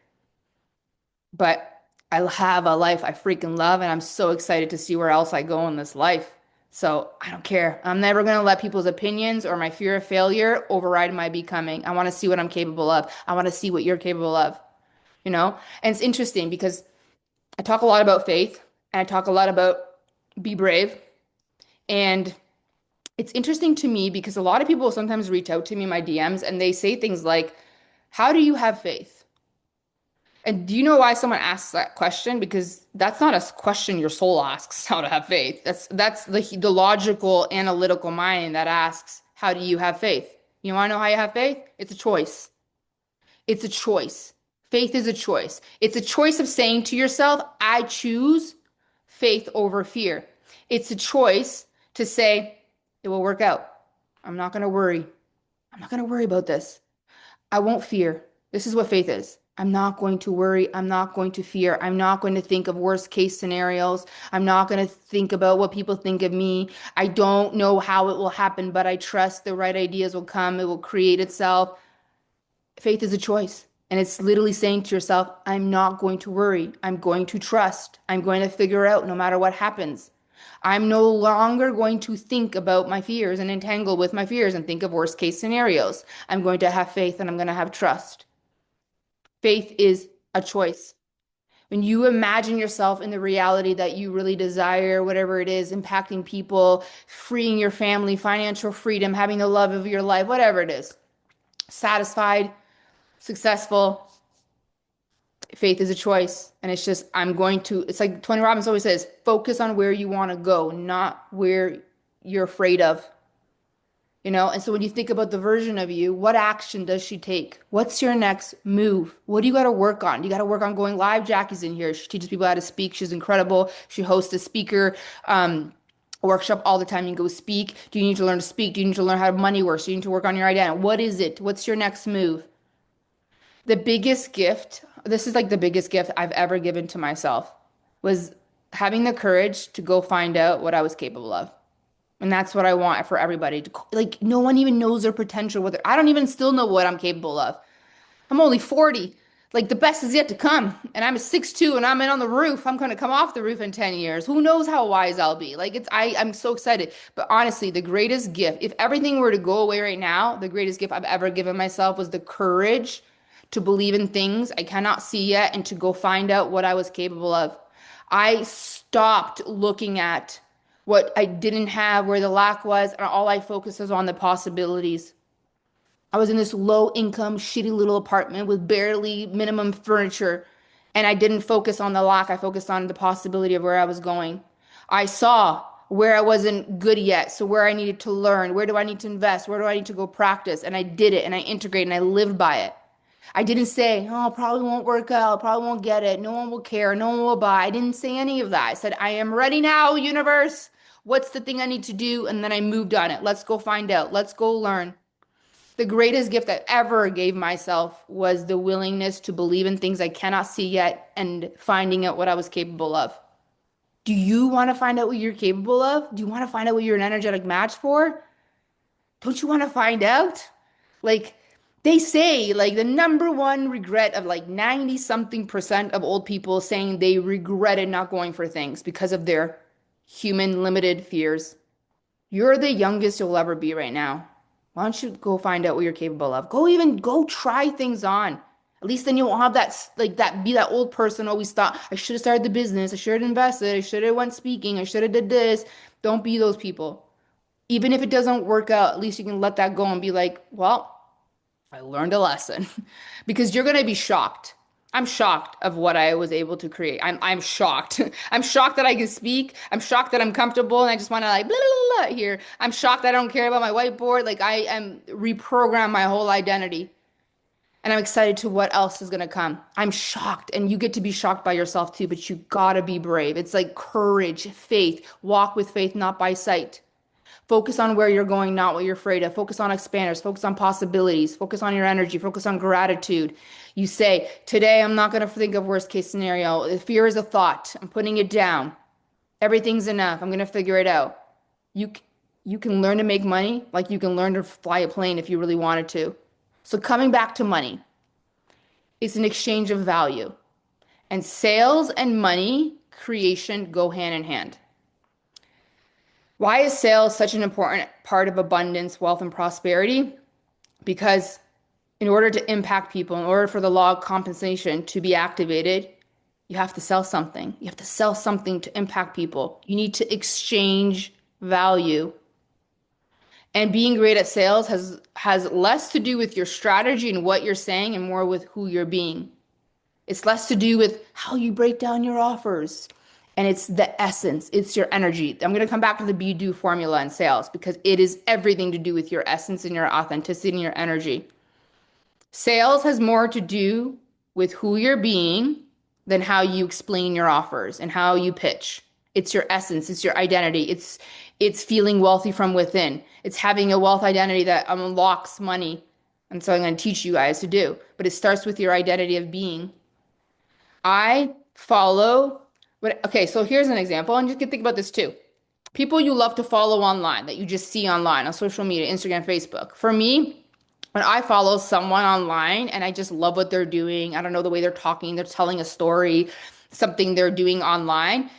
But I have a life I freaking love, and I'm so excited to see where else I go in this life. So I don't care. I'm never going to let people's opinions or my fear of failure override my becoming. I want to see what I'm capable of. I want to see what you're capable of, you know? And it's interesting because I talk a lot about faith and I talk a lot about be brave. And it's interesting to me because a lot of people sometimes reach out to me in my DMs and they say things like, how do you have faith? And do you know why someone asks that question? Because that's not a question your soul asks how to have faith. That's the logical, analytical mind that asks, how do you have faith? You want to know how you have faith? It's a choice. It's a choice. Faith is a choice. It's a choice of saying to yourself, I choose faith over fear. It's a choice to say, it will work out. I'm not going to worry. I'm not going to worry about this. I won't fear. This is what faith is. I'm not going to worry. I'm not going to fear. I'm not going to think of worst case scenarios. I'm not going to think about what people think of me. I don't know how it will happen, but I trust the right ideas will come. It will create itself. Faith is a choice. And it's literally saying to yourself, I'm not going to worry. I'm going to trust. I'm going to figure out no matter what happens. I'm no longer going to think about my fears and entangle with my fears and think of worst case scenarios. I'm going to have faith and I'm going to have trust. Faith is a choice. When you imagine yourself in the reality that you really desire, whatever it is, impacting people, freeing your family, financial freedom, having the love of your life, whatever it is, satisfied, successful, faith is a choice. And it's just, it's like Tony Robbins always says, focus on where you want to go, not where you're afraid of. And so when you think about the version of you, what action does she take? What's your next move? What do you got to work on? You got to work on going live. Jackie's in here. She teaches people how to speak. She's incredible. She hosts a speaker workshop all the time. You can go speak. Do you need to learn to speak? Do you need to learn how money works? Do you need to work on your identity? What is it? What's your next move? The biggest gift, this is like the biggest gift I've ever given to myself, was having the courage to go find out what I was capable of. And that's what I want for everybody to like. No one even knows their potential. Whether I don't even still know what I'm capable of. I'm only 40. Like the best is yet to come. And I'm a 6'2" and I'm in on the roof. I'm going to come off the roof in 10 years. Who knows how wise I'll be? Like I'm so excited. But honestly, the greatest gift, if everything were to go away right now, the greatest gift I've ever given myself was the courage to believe in things I cannot see yet and to go find out what I was capable of. I stopped looking at what I didn't have, where the lack was, and all I focused was on the possibilities. I was in this low income, shitty little apartment with barely minimum furniture, and I didn't focus on the lack. I focused on the possibility of where I was going. I saw where I wasn't good yet, so where I needed to learn, where do I need to invest, where do I need to go practice, and I did it, and I integrated, and I lived by it. I didn't say, oh, probably won't work out, probably won't get it, no one will care, no one will buy. I didn't say any of that. I said, I am ready now, universe. What's the thing I need to do? And then I moved on it. Let's go find out. Let's go learn. The greatest gift I ever gave myself was the willingness to believe in things I cannot see yet and finding out what I was capable of. Do you want to find out what you're capable of? Do you want to find out what you're an energetic match for? Don't you want to find out? Like, They say like the number one regret of like 90 something percent of old people saying they regretted not going for things because of their human limited fears. You're the youngest you'll ever be right now. Why don't you go find out what you're capable of? Go try things on. At least then you won't have be that old person always thought, I should have started the business, I should have invested, I should have went speaking, I should have did this. Don't be those people. Even if it doesn't work out, at least you can let that go and be like, well, I learned a lesson. Because you're gonna be shocked. I'm shocked of what I was able to create. I'm shocked. I'm shocked that I can speak. I'm shocked that I'm comfortable and I just want to like blah, blah, blah, here. I'm shocked that I don't care about my whiteboard. Like I am reprogrammed my whole identity. And I'm excited to what else is gonna come. I'm shocked, and you get to be shocked by yourself too, but you gotta be brave. It's like courage, faith. Walk with faith, not by sight. Focus on where you're going, not what you're afraid of. Focus on expanders. Focus on possibilities. Focus on your energy. Focus on gratitude. You say, today I'm not going to think of worst case scenario. If fear is a thought, I'm putting it down. Everything's enough. I'm going to figure it out. You, you can learn to make money like you can learn to fly a plane if you really wanted to. So coming back to money, it's an exchange of value. And sales and money creation go hand in hand. Why is sales such an important part of abundance, wealth, and prosperity? Because in order to impact people, in order for the law of compensation to be activated, you have to sell something. You have to sell something to impact people. You need to exchange value. And being great at sales has less to do with your strategy and what you're saying and more with who you're being. It's less to do with how you break down your offers. And it's the essence, it's your energy. I'm going to come back to the be do formula in sales because it is everything to do with your essence and your authenticity and your energy. Sales has more to do with who you're being than how you explain your offers and how you pitch. It's your essence, it's your identity. It's feeling wealthy from within. It's having a wealth identity that unlocks money. And so I'm going to teach you guys to do. But it starts with your identity of being. I follow okay, so here's an example, and you can think about this too. People you love to follow online that you just see online on social media, Instagram, Facebook. For me, when I follow someone online and I just love what they're doing, I don't know the way they're talking, they're telling a story, something they're doing online,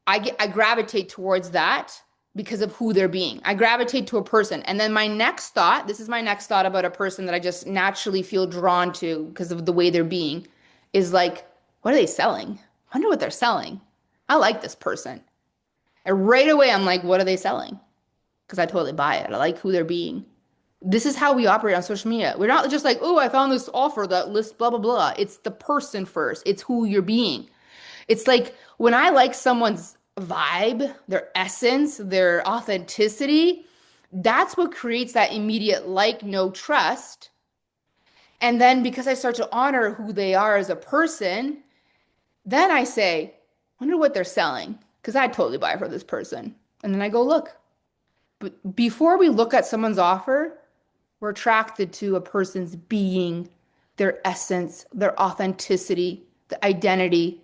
I gravitate towards that because of who they're being. I gravitate to a person. And then my next thought, this is my next thought about a person that I just naturally feel drawn to because of the way they're being, is like, what are they selling? I wonder what they're selling. I like this person. And right away, I'm like, what are they selling? Because I totally buy it. I like who they're being. This is how we operate on social media. We're not just like, oh, I found this offer that lists blah, blah, blah. It's the person first. It's who you're being. It's like when I like someone's vibe, their essence, their authenticity, that's what creates that immediate like, no trust. And then because I start to honor who they are as a person, then I say, wonder what they're selling because I'd totally buy for this person. And then I go look. But before we look at someone's offer, we're attracted to a person's being, their essence, their authenticity, the identity,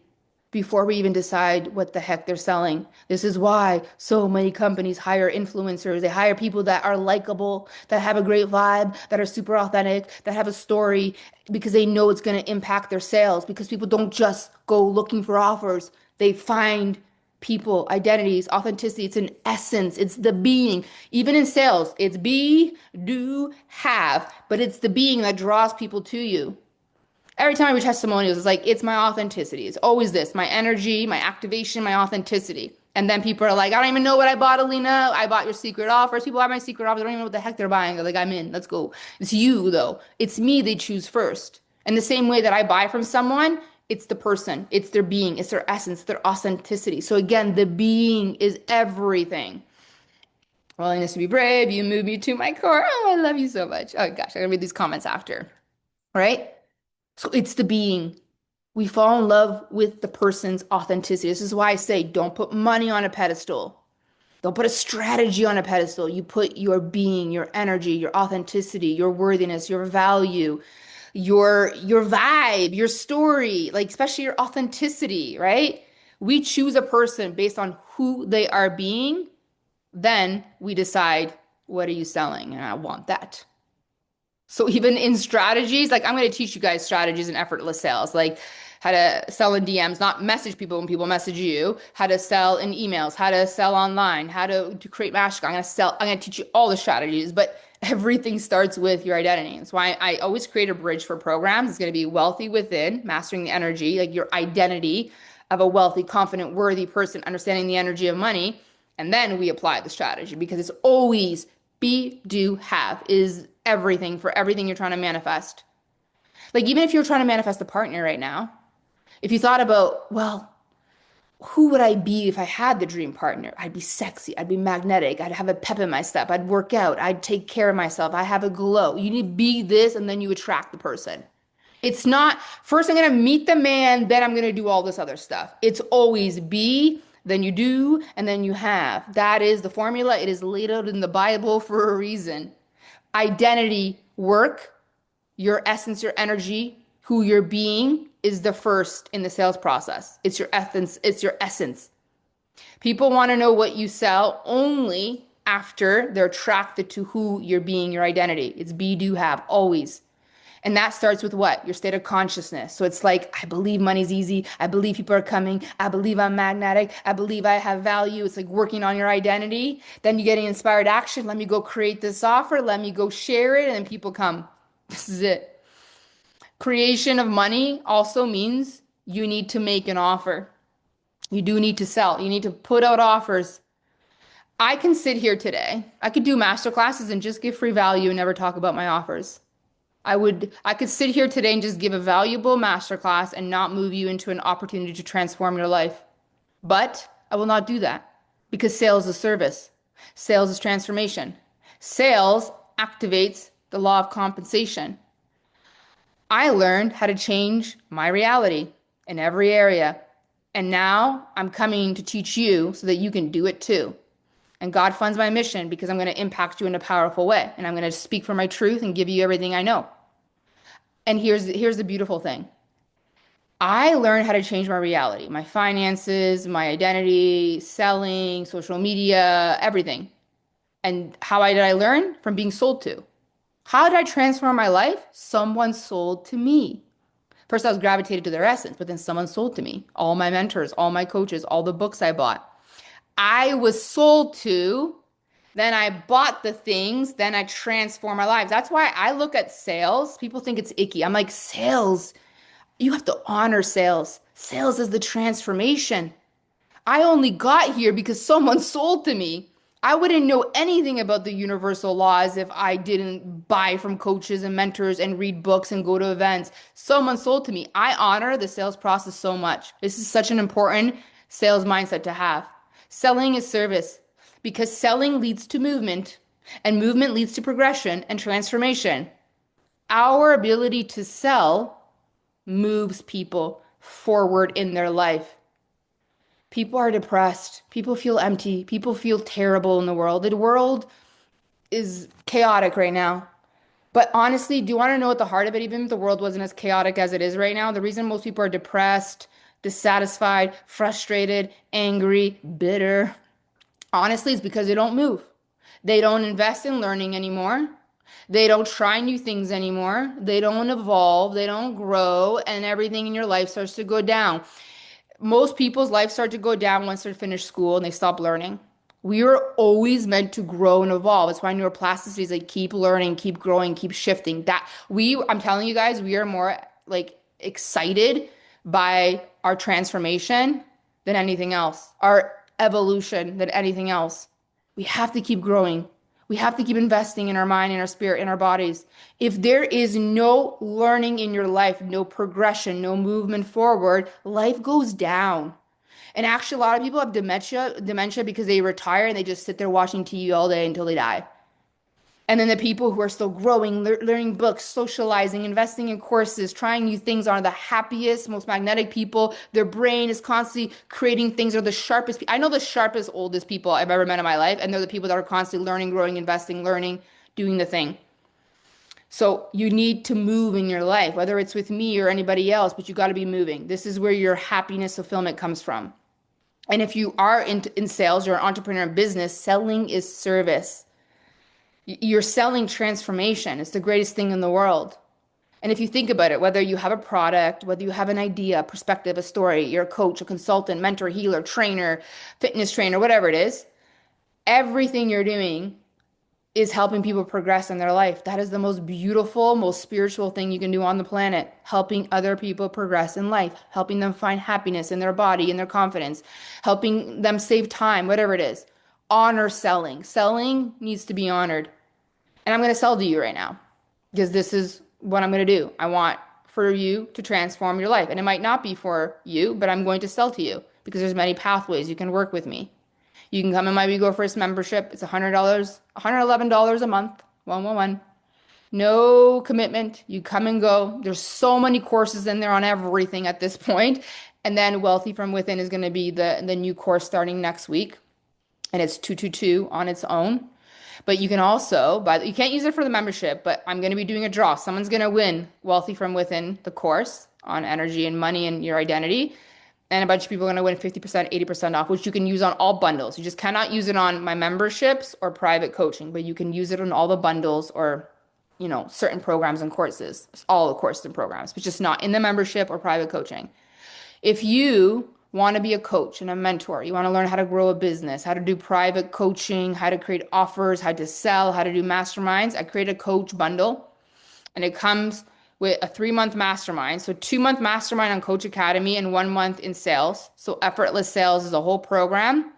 before we even decide what the heck they're selling. This is why so many companies hire influencers. They hire people that are likable, that have a great vibe, that are super authentic, that have a story, because they know it's going to impact their sales. Because people don't just go looking for offers, they find people, identities, authenticity. It's an essence, it's the being. Even in sales, it's be, do, have, but it's the being that draws people to you. Every time I read testimonials, it's like, it's my authenticity. It's always this, my energy, my activation, my authenticity. And then people are like, I don't even know what I bought, Alina. I bought your secret offers. People buy my secret offers. I don't even know what the heck they're buying. They're like, I'm in. Let's go. It's you, though. It's me they choose first. And the same way that I buy from someone, it's the person. It's their being. It's their essence, their authenticity. So again, the being is everything. Willingness to be brave. You move me to my core. Oh, I love you so much. Oh, gosh. I'm going to read these comments after. All right? So it's the being. We fall in love with the person's authenticity. This is why I say don't put money on a pedestal. Don't put a strategy on a pedestal. You put your being, your energy, your authenticity, your worthiness, your value, your vibe, your story, like especially your authenticity, right? We choose a person based on who they are being. Then we decide, what are you selling? And I want that. So even in strategies, like I'm going to teach you guys strategies in effortless sales, like how to sell in DMs, not message people when people message you, how to sell in emails, how to sell online, how to create Masterclass. I'm going to teach you all the strategies, but everything starts with your identity. That's why I always create a bridge for programs. It's going to be wealthy within, mastering the energy, like your identity of a wealthy, confident, worthy person, understanding the energy of money. And then we apply the strategy because it's always be, do, have is everything for everything you're trying to manifest. Like, even if you're trying to manifest a partner right now, if you thought about, well, who would I be if I had the dream partner? I'd be sexy. I'd be magnetic. I'd have a pep in my step. I'd work out. I'd take care of myself. I have a glow. You need to be this, and then you attract the person. It's not first I'm going to meet the man, then I'm going to do all this other stuff. It's always be, then you do, and then you have. That is the formula. It is laid out in the Bible for a reason. Identity work, your essence, your energy, who you're being is the first in the sales process. It's your essence, it's your essence. People want to know what you sell only after they're attracted to who you're being, your identity. It's be, do, have, always. And that starts with what? Your state of consciousness. So it's like, I believe money's easy. I believe people are coming. I believe I'm magnetic. I believe I have value. It's like working on your identity. Then you get an inspired action. Let me go create this offer. Let me go share it. And then people come. This is it. Creation of money also means you need to make an offer. You do need to sell. You need to put out offers. I can sit here today. I could do master classes and just give free value and never talk about my offers. I could sit here today and just give a valuable masterclass and not move you into an opportunity to transform your life. But I will not do that because sales is service. Sales is transformation. Sales activates the law of compensation. I learned how to change my reality in every area. And now I'm coming to teach you so that you can do it too. And God funds my mission because I'm going to impact you in a powerful way. And I'm going to speak for my truth and give you everything I know. And here's the beautiful thing. I learned how to change my reality, my finances, my identity, selling, social media, everything. And did I learn? From being sold to. How did I transform my life? Someone sold to me. First, I was gravitated to their essence, but then someone sold to me. All my mentors, all my coaches, all the books I bought. I was sold to, then I bought the things, then I transformed my life. That's why I look at sales. People think it's icky. I'm like, sales, you have to honor sales. Sales is the transformation. I only got here because someone sold to me. I wouldn't know anything about the universal laws if I didn't buy from coaches and mentors and read books and go to events. Someone sold to me. I honor the sales process so much. This is such an important sales mindset to have. Selling is service because selling leads to movement and movement leads to progression and transformation. Our ability to sell moves people forward in their life. People are depressed. People feel empty. People feel terrible in the world. The world is chaotic right now. But honestly, do you want to know at the heart of it, even if the world wasn't as chaotic as it is right now, the reason most people are depressed, dissatisfied, frustrated, angry, bitter, honestly, is because they don't move. They don't invest in learning anymore. They don't try new things anymore. They don't evolve. They don't grow. And everything in your life starts to go down. Most people's life start to go down once they finish school and they stop learning. We are always meant to grow and evolve. That's why neuroplasticity is like keep learning, keep growing, keep shifting. I'm telling you guys, we are more like excited by our transformation than anything else, our evolution than anything else. We have to keep growing. We have to keep investing in our mind, in our spirit, in our bodies. If there is no learning in your life, no progression, no movement forward, life goes down. And actually, a lot of people have dementia because they retire and they just sit there watching TV all day until they die. And then the people who are still growing, learning books, socializing, investing in courses, trying new things are the happiest, most magnetic people. Their brain is constantly creating things. They're the sharpest. I know the sharpest, oldest people I've ever met in my life. And they're the people that are constantly learning, growing, investing, learning, doing the thing. So you need to move in your life, whether it's with me or anybody else, but you got to be moving. This is where your happiness fulfillment comes from. And if you are in sales, you're an entrepreneur in business, selling is service. You're selling transformation. It's the greatest thing in the world. And if you think about it, whether you have a product, whether you have an idea, a perspective, a story, you're a coach, a consultant, mentor, healer, trainer, fitness trainer, whatever it is, everything you're doing is helping people progress in their life. That is the most beautiful, most spiritual thing you can do on the planet. Helping other people progress in life, helping them find happiness in their body, in their confidence, helping them save time, whatever it is. Honor selling. Selling needs to be honored. And I'm going to sell to you right now because this is what I'm going to do. I want for you to transform your life. And it might not be for you, but I'm going to sell to you because there's many pathways you can work with me. You can come in my We Go First membership. It's $100, $111 a month. 111. No commitment. You come and go. There's so many courses in there on everything at this point. And then Wealthy from Within is going to be the new course starting next week. And it's 222 on its own. But you can also buy, you can't use it for the membership, but I'm going to be doing a draw. Someone's going to win Wealthy from Within, the course on energy and money and your identity. And a bunch of people are going to win 50%, 80% off, which you can use on all bundles. You just cannot use it on my memberships or private coaching, but you can use it on all the bundles or, certain programs and courses, all the courses and programs, but just not in the membership or private coaching. If you want to be a coach and a mentor, you want to learn how to grow a business, how to do private coaching, how to create offers, how to sell, how to do masterminds, I create a coach bundle and it comes with a 3-month mastermind. So 2-month mastermind on Coach Academy and 1 month in sales. So effortless sales is a whole program.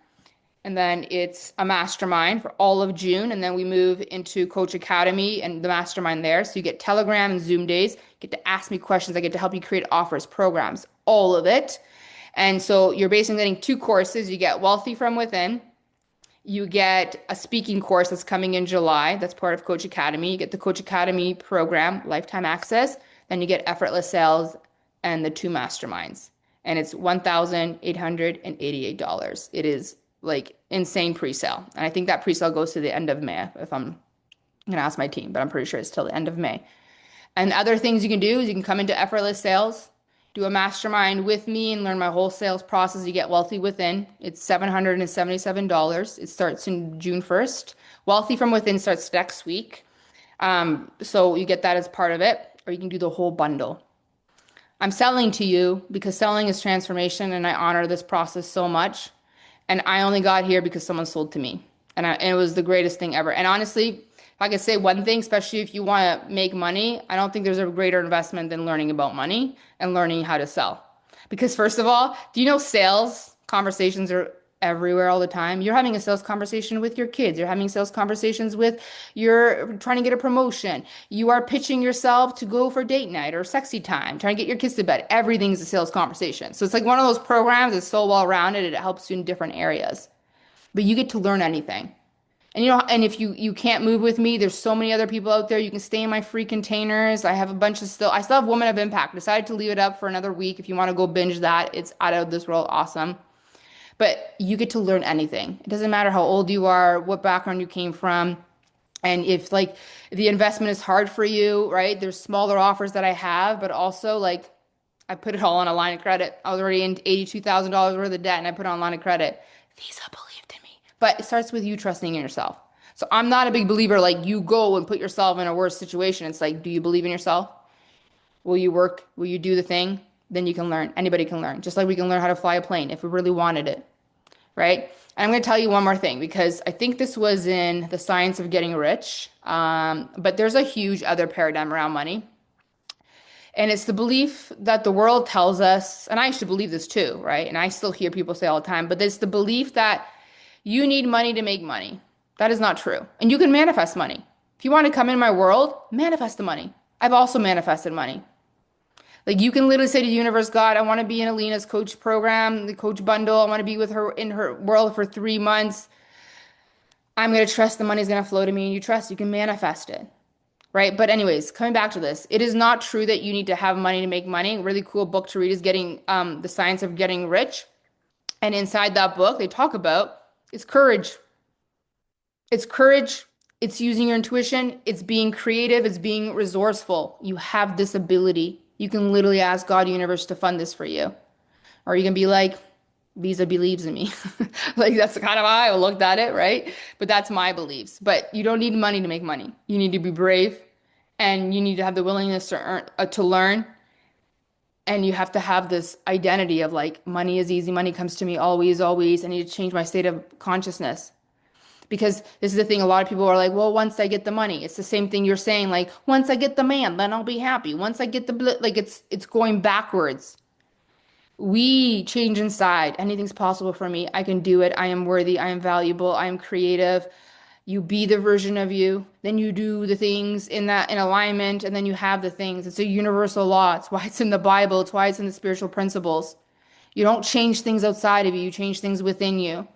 And then it's a mastermind for all of June. And then we move into Coach Academy and the mastermind there. So you get Telegram and Zoom days, you get to ask me questions. I get to help you create offers, programs, all of it. And so you're basically getting 2 courses. You get Wealthy from Within. You get a speaking course that's coming in July. That's part of Coach Academy. You get the Coach Academy program, lifetime access. Then you get effortless sales and the 2 masterminds. And it's $1,888. It is like insane pre-sale. And I think that pre-sale goes to the end of May if I'm going to ask my team, but I'm pretty sure it's till the end of May. And other things you can do is you can come into effortless sales, do a mastermind with me and learn my whole sales process. You get Wealthy Within. It's $777. It starts in June 1st. Wealthy from Within starts next week. So you get that as part of it, or you can do the whole bundle. I'm selling to you because selling is transformation, and I honor this process so much. And I only got here because someone sold to me. And it was the greatest thing ever. And honestly, if I could say one thing, especially if you want to make money, I don't think there's a greater investment than learning about money and learning how to sell. Because first of all, do you know sales conversations are everywhere all the time? You're having a sales conversation with your kids. You're having sales conversations with you're trying to get a promotion. You are pitching yourself to go for date night or sexy time, trying to get your kids to bed. Everything's a sales conversation. So it's like one of those programs that's so well rounded, it helps you in different areas. But you get to learn anything. And and if you can't move with me, there's so many other people out there. You can stay in my free containers. I have a bunch of I still have Woman of Impact. Decided to leave it up for another week. If you want to go binge that, it's out of this world awesome. But you get to learn anything. It doesn't matter how old you are, what background you came from. And if like the investment is hard for you, right? There's smaller offers that I have, but also like I put it all on a line of credit. I was already in $82,000 worth of debt and I put it on a line of credit. Visa believed in me. But it starts with you trusting in yourself. So I'm not a big believer like you go and put yourself in a worse situation. It's like, do you believe in yourself? Will you work? Will you do the thing? Then you can learn. Anybody can learn. Just like we can learn how to fly a plane if we really wanted it, right? And I'm going to tell you one more thing because I think this was in The Science of Getting Rich. But there's a huge other paradigm around money. And it's the belief that the world tells us, and I used to believe this too, right? And I still hear people say all the time, but it's the belief that you need money to make money. That is not true. And you can manifest money. If you want to come in my world, manifest the money. I've also manifested money. Like you can literally say to the universe, God, I want to be in Alina's coach program, the coach bundle. I want to be with her in her world for 3 months. I'm going to trust the money's going to flow to me and you trust, you can manifest it. Right. But anyways, coming back to this, it is not true that you need to have money to make money. A really cool book to read is getting The Science of Getting Rich. And inside that book, they talk about it's courage. It's courage. It's using your intuition. It's being creative. It's being resourceful. You have this ability. You can literally ask God, universe, to fund this for you. Or you can be like, Visa believes in me. Like that's kind of how I looked at it, right? But that's my beliefs. But you don't need money to make money. You need to be brave and you need to have the willingness to earn, to learn. And you have to have this identity of like, money is easy. Money comes to me always, always. I need to change my state of consciousness. Because this is the thing, a lot of people are like, well, once I get the money, it's the same thing you're saying, like, once I get the man, then I'll be happy. Once I get the, like, it's going backwards. We change inside. Anything's possible for me. I can do it. I am worthy. I am valuable. I am creative. You be the version of you. Then you do the things in that in alignment, and then you have the things. It's a universal law. It's why it's in the Bible. It's why it's in the spiritual principles. You don't change things outside of you. You change things within you.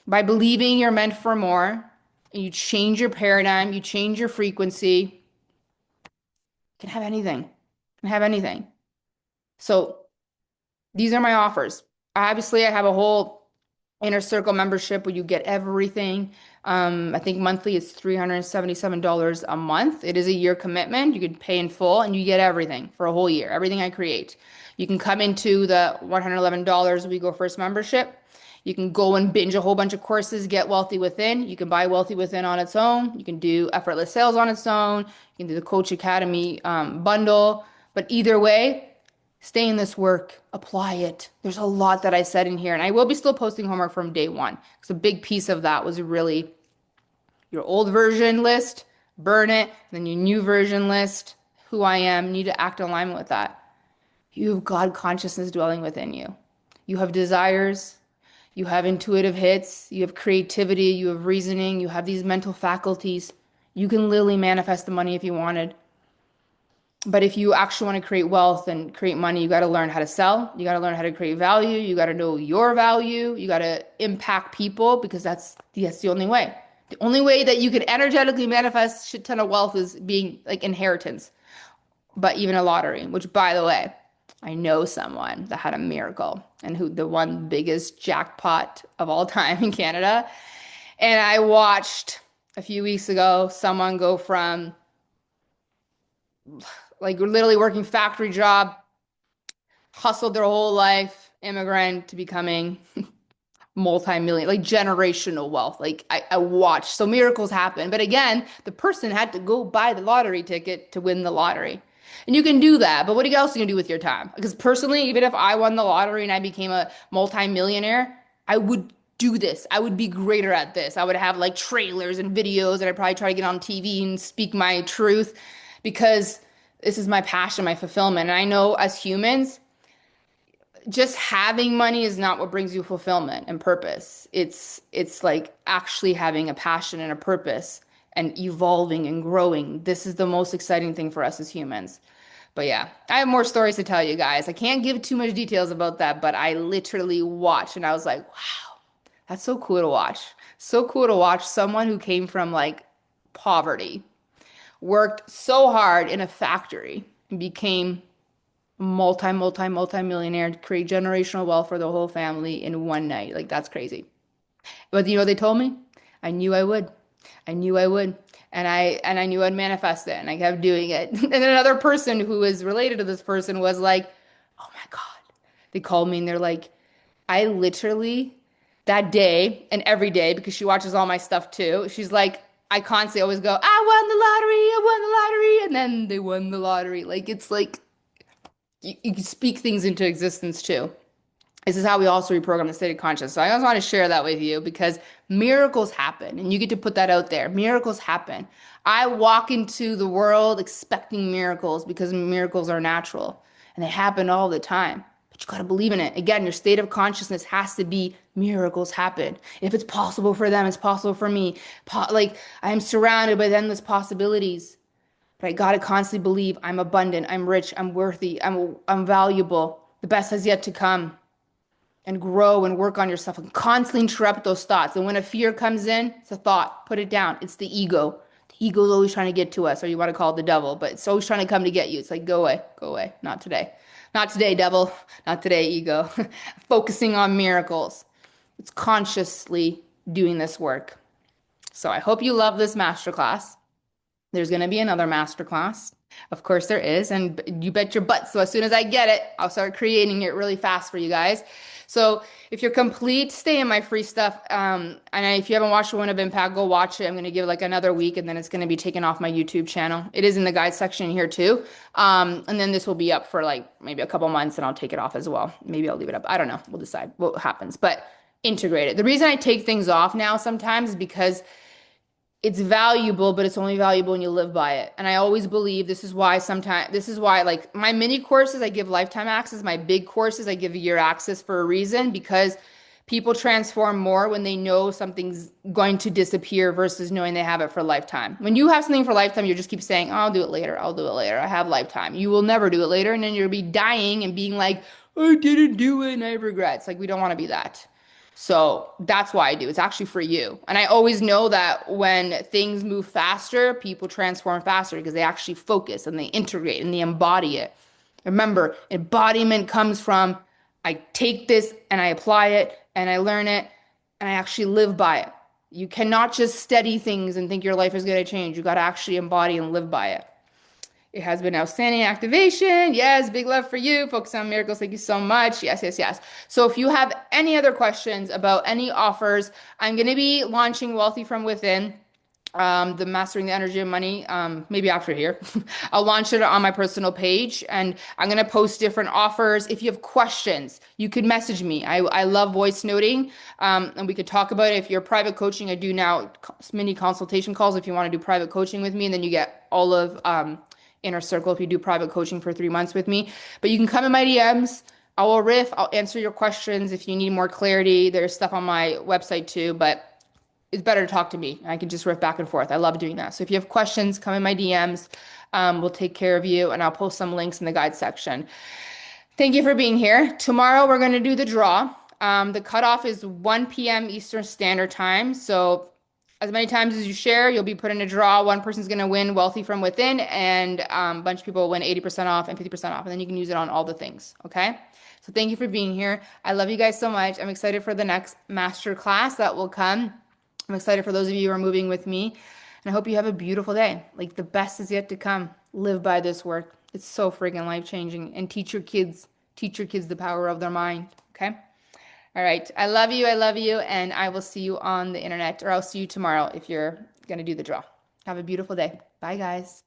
By believing you're meant for more, and you change your paradigm, you change your frequency, you can have anything. You can have anything. So these are my offers. Obviously, I have a whole inner circle membership where you get everything. I think monthly is $377 a month. It is a year commitment. You can pay in full and you get everything for a whole year, everything I create. You can come into the $111 We Go First membership. You can go and binge a whole bunch of courses, get Wealthy Within. You can buy Wealthy Within on its own. You can do Effortless Sales on its own. You can do the Coach Academy bundle. But either way, stay in this work, apply it. There's a lot that I said in here, and I will be still posting homework from day one. Because a big piece of that was really your old version list, burn it, then your new version list, who I am, need to act in alignment with that. You have God consciousness dwelling within you. You have desires, you have intuitive hits, you have creativity, you have reasoning, you have these mental faculties. You can literally manifest the money if you wanted. But if you actually want to create wealth and create money, you got to learn how to sell. You got to learn how to create value. You got to know your value. You got to impact people because that's the only way. The only way that you can energetically manifest shit ton of wealth is being like inheritance, but even a lottery, which by the way, I know someone that had a miracle and who the one biggest jackpot of all time in Canada. And I watched a few weeks ago someone go from like literally working factory job, hustled their whole life, immigrant to becoming multi-million, like generational wealth. Like I watched. So miracles happen. But again, the person had to go buy the lottery ticket to win the lottery. And you can do that, but what else are you gonna do with your time? Because personally, even if I won the lottery and I became a multi-millionaire, I would do this. I would be greater at this. I would have like trailers and videos, and I'd probably try to get on TV and speak my truth because this is my passion, my fulfillment. And I know as humans, just having money is not what brings you fulfillment and purpose. It's like actually having a passion and a purpose and evolving and growing. This is the most exciting thing for us as humans. But yeah, I have more stories to tell you guys. I can't give too much details about that, but I literally watched and I was like, wow, that's so cool to watch. So cool to watch someone who came from like poverty, worked so hard in a factory and became multi-millionaire to create generational wealth for the whole family in one night. Like that's crazy. But you know what they told me? I knew I would. I knew I would. And I knew I'd manifest it and I kept doing it. And then another person who was related to this person was like, "Oh my God." They called me and they're like, "I literally that day and every day because she watches all my stuff too. She's like, I constantly always go, I won the lottery, and then they won the lottery. Like it's like you can speak things into existence too. This is how we also reprogram the state of consciousness. So I just want to share that with you because miracles happen and you get to put that out there. Miracles happen. I walk into the world expecting miracles because miracles are natural and they happen all the time. But you got to believe in it. Again, your state of consciousness has to be miracles happen. If it's possible for them, it's possible for me. Like I am surrounded by endless possibilities. But I gotta constantly believe I'm abundant, I'm rich, I'm worthy, I'm valuable. The best has yet to come. And grow and work on yourself and constantly interrupt those thoughts. And when a fear comes in, it's a thought. Put it down. It's the ego. The ego is always trying to get to us, or you want to call it the devil, but it's always trying to come to get you. It's like, go away, go away. Not today. Not today, devil. Not today, ego. Focusing on miracles. It's consciously doing this work. So I hope you love this masterclass. There's going to be another masterclass. Of course, there is. And you bet your butt. So as soon as I get it, I'll start creating it really fast for you guys. So if you're complete, stay in my free stuff. And if you haven't watched One of Impact, go watch it. I'm going to give it like another week and then it's going to be taken off my YouTube channel. It is in the guide section here too. And then this will be up for like maybe a couple months and I'll take it off as well. Maybe I'll leave it up. I don't know. We'll decide what happens. But integrate it. The reason I take things off now sometimes is because it's valuable, but it's only valuable when you live by it. And I always believe this is why like my mini courses, I give lifetime access. My big courses, I give a year access for a reason because people transform more when they know something's going to disappear versus knowing they have it for a lifetime. When you have something for a lifetime, you just keep saying, oh, I'll do it later. I'll do it later. I have lifetime. You will never do it later. And then you'll be dying and being like, I didn't do it and I have regrets. Like we don't want to be that. So that's why I do. It's actually for you. And I always know that when things move faster, people transform faster because they actually focus and they integrate and they embody it. Remember, embodiment comes from I take this and I apply it and I learn it and I actually live by it. You cannot just study things and think your life is going to change. You got to actually embody and live by it. It has been outstanding activation. Yes, big love for you. Focus on miracles. Thank you so much. Yes, yes, yes. So if you have any other questions about any offers, I'm going to be launching Wealthy from Within, the Mastering the Energy of Money, maybe after here. I'll launch it on my personal page and I'm going to post different offers. If you have questions, you could message me. I love voice noting, and we could talk about it. If you're private coaching, I do now mini consultation calls if you want to do private coaching with me, and then you get all of inner circle if you do private coaching for 3 months with me. But you can come in my DMs. I will riff. I'll answer your questions if you need more clarity. There's stuff on my website too, but it's better to talk to me. I can just riff back and forth. I love doing that. So if you have questions, come in my DMs. We'll take care of you, and I'll post some links in the guide section. Thank you for being here. Tomorrow we're going to do the draw. The cutoff is 1 p.m. Eastern Standard Time. So as many times as you share, you'll be put in a draw. One person's going to win Wealthy from Within, and a bunch of people will win 80% off and 50% off. And then you can use it on all the things. Okay. So thank you for being here. I love you guys so much. I'm excited for the next master class that will come. I'm excited for those of you who are moving with me. And I hope you have a beautiful day. Like the best is yet to come. Live by this work. It's so friggin' life-changing. And teach your kids the power of their mind. Okay? All right. I love you. I love you. And I will see you on the internet, or I'll see you tomorrow if you're going to do the draw. Have a beautiful day. Bye, guys.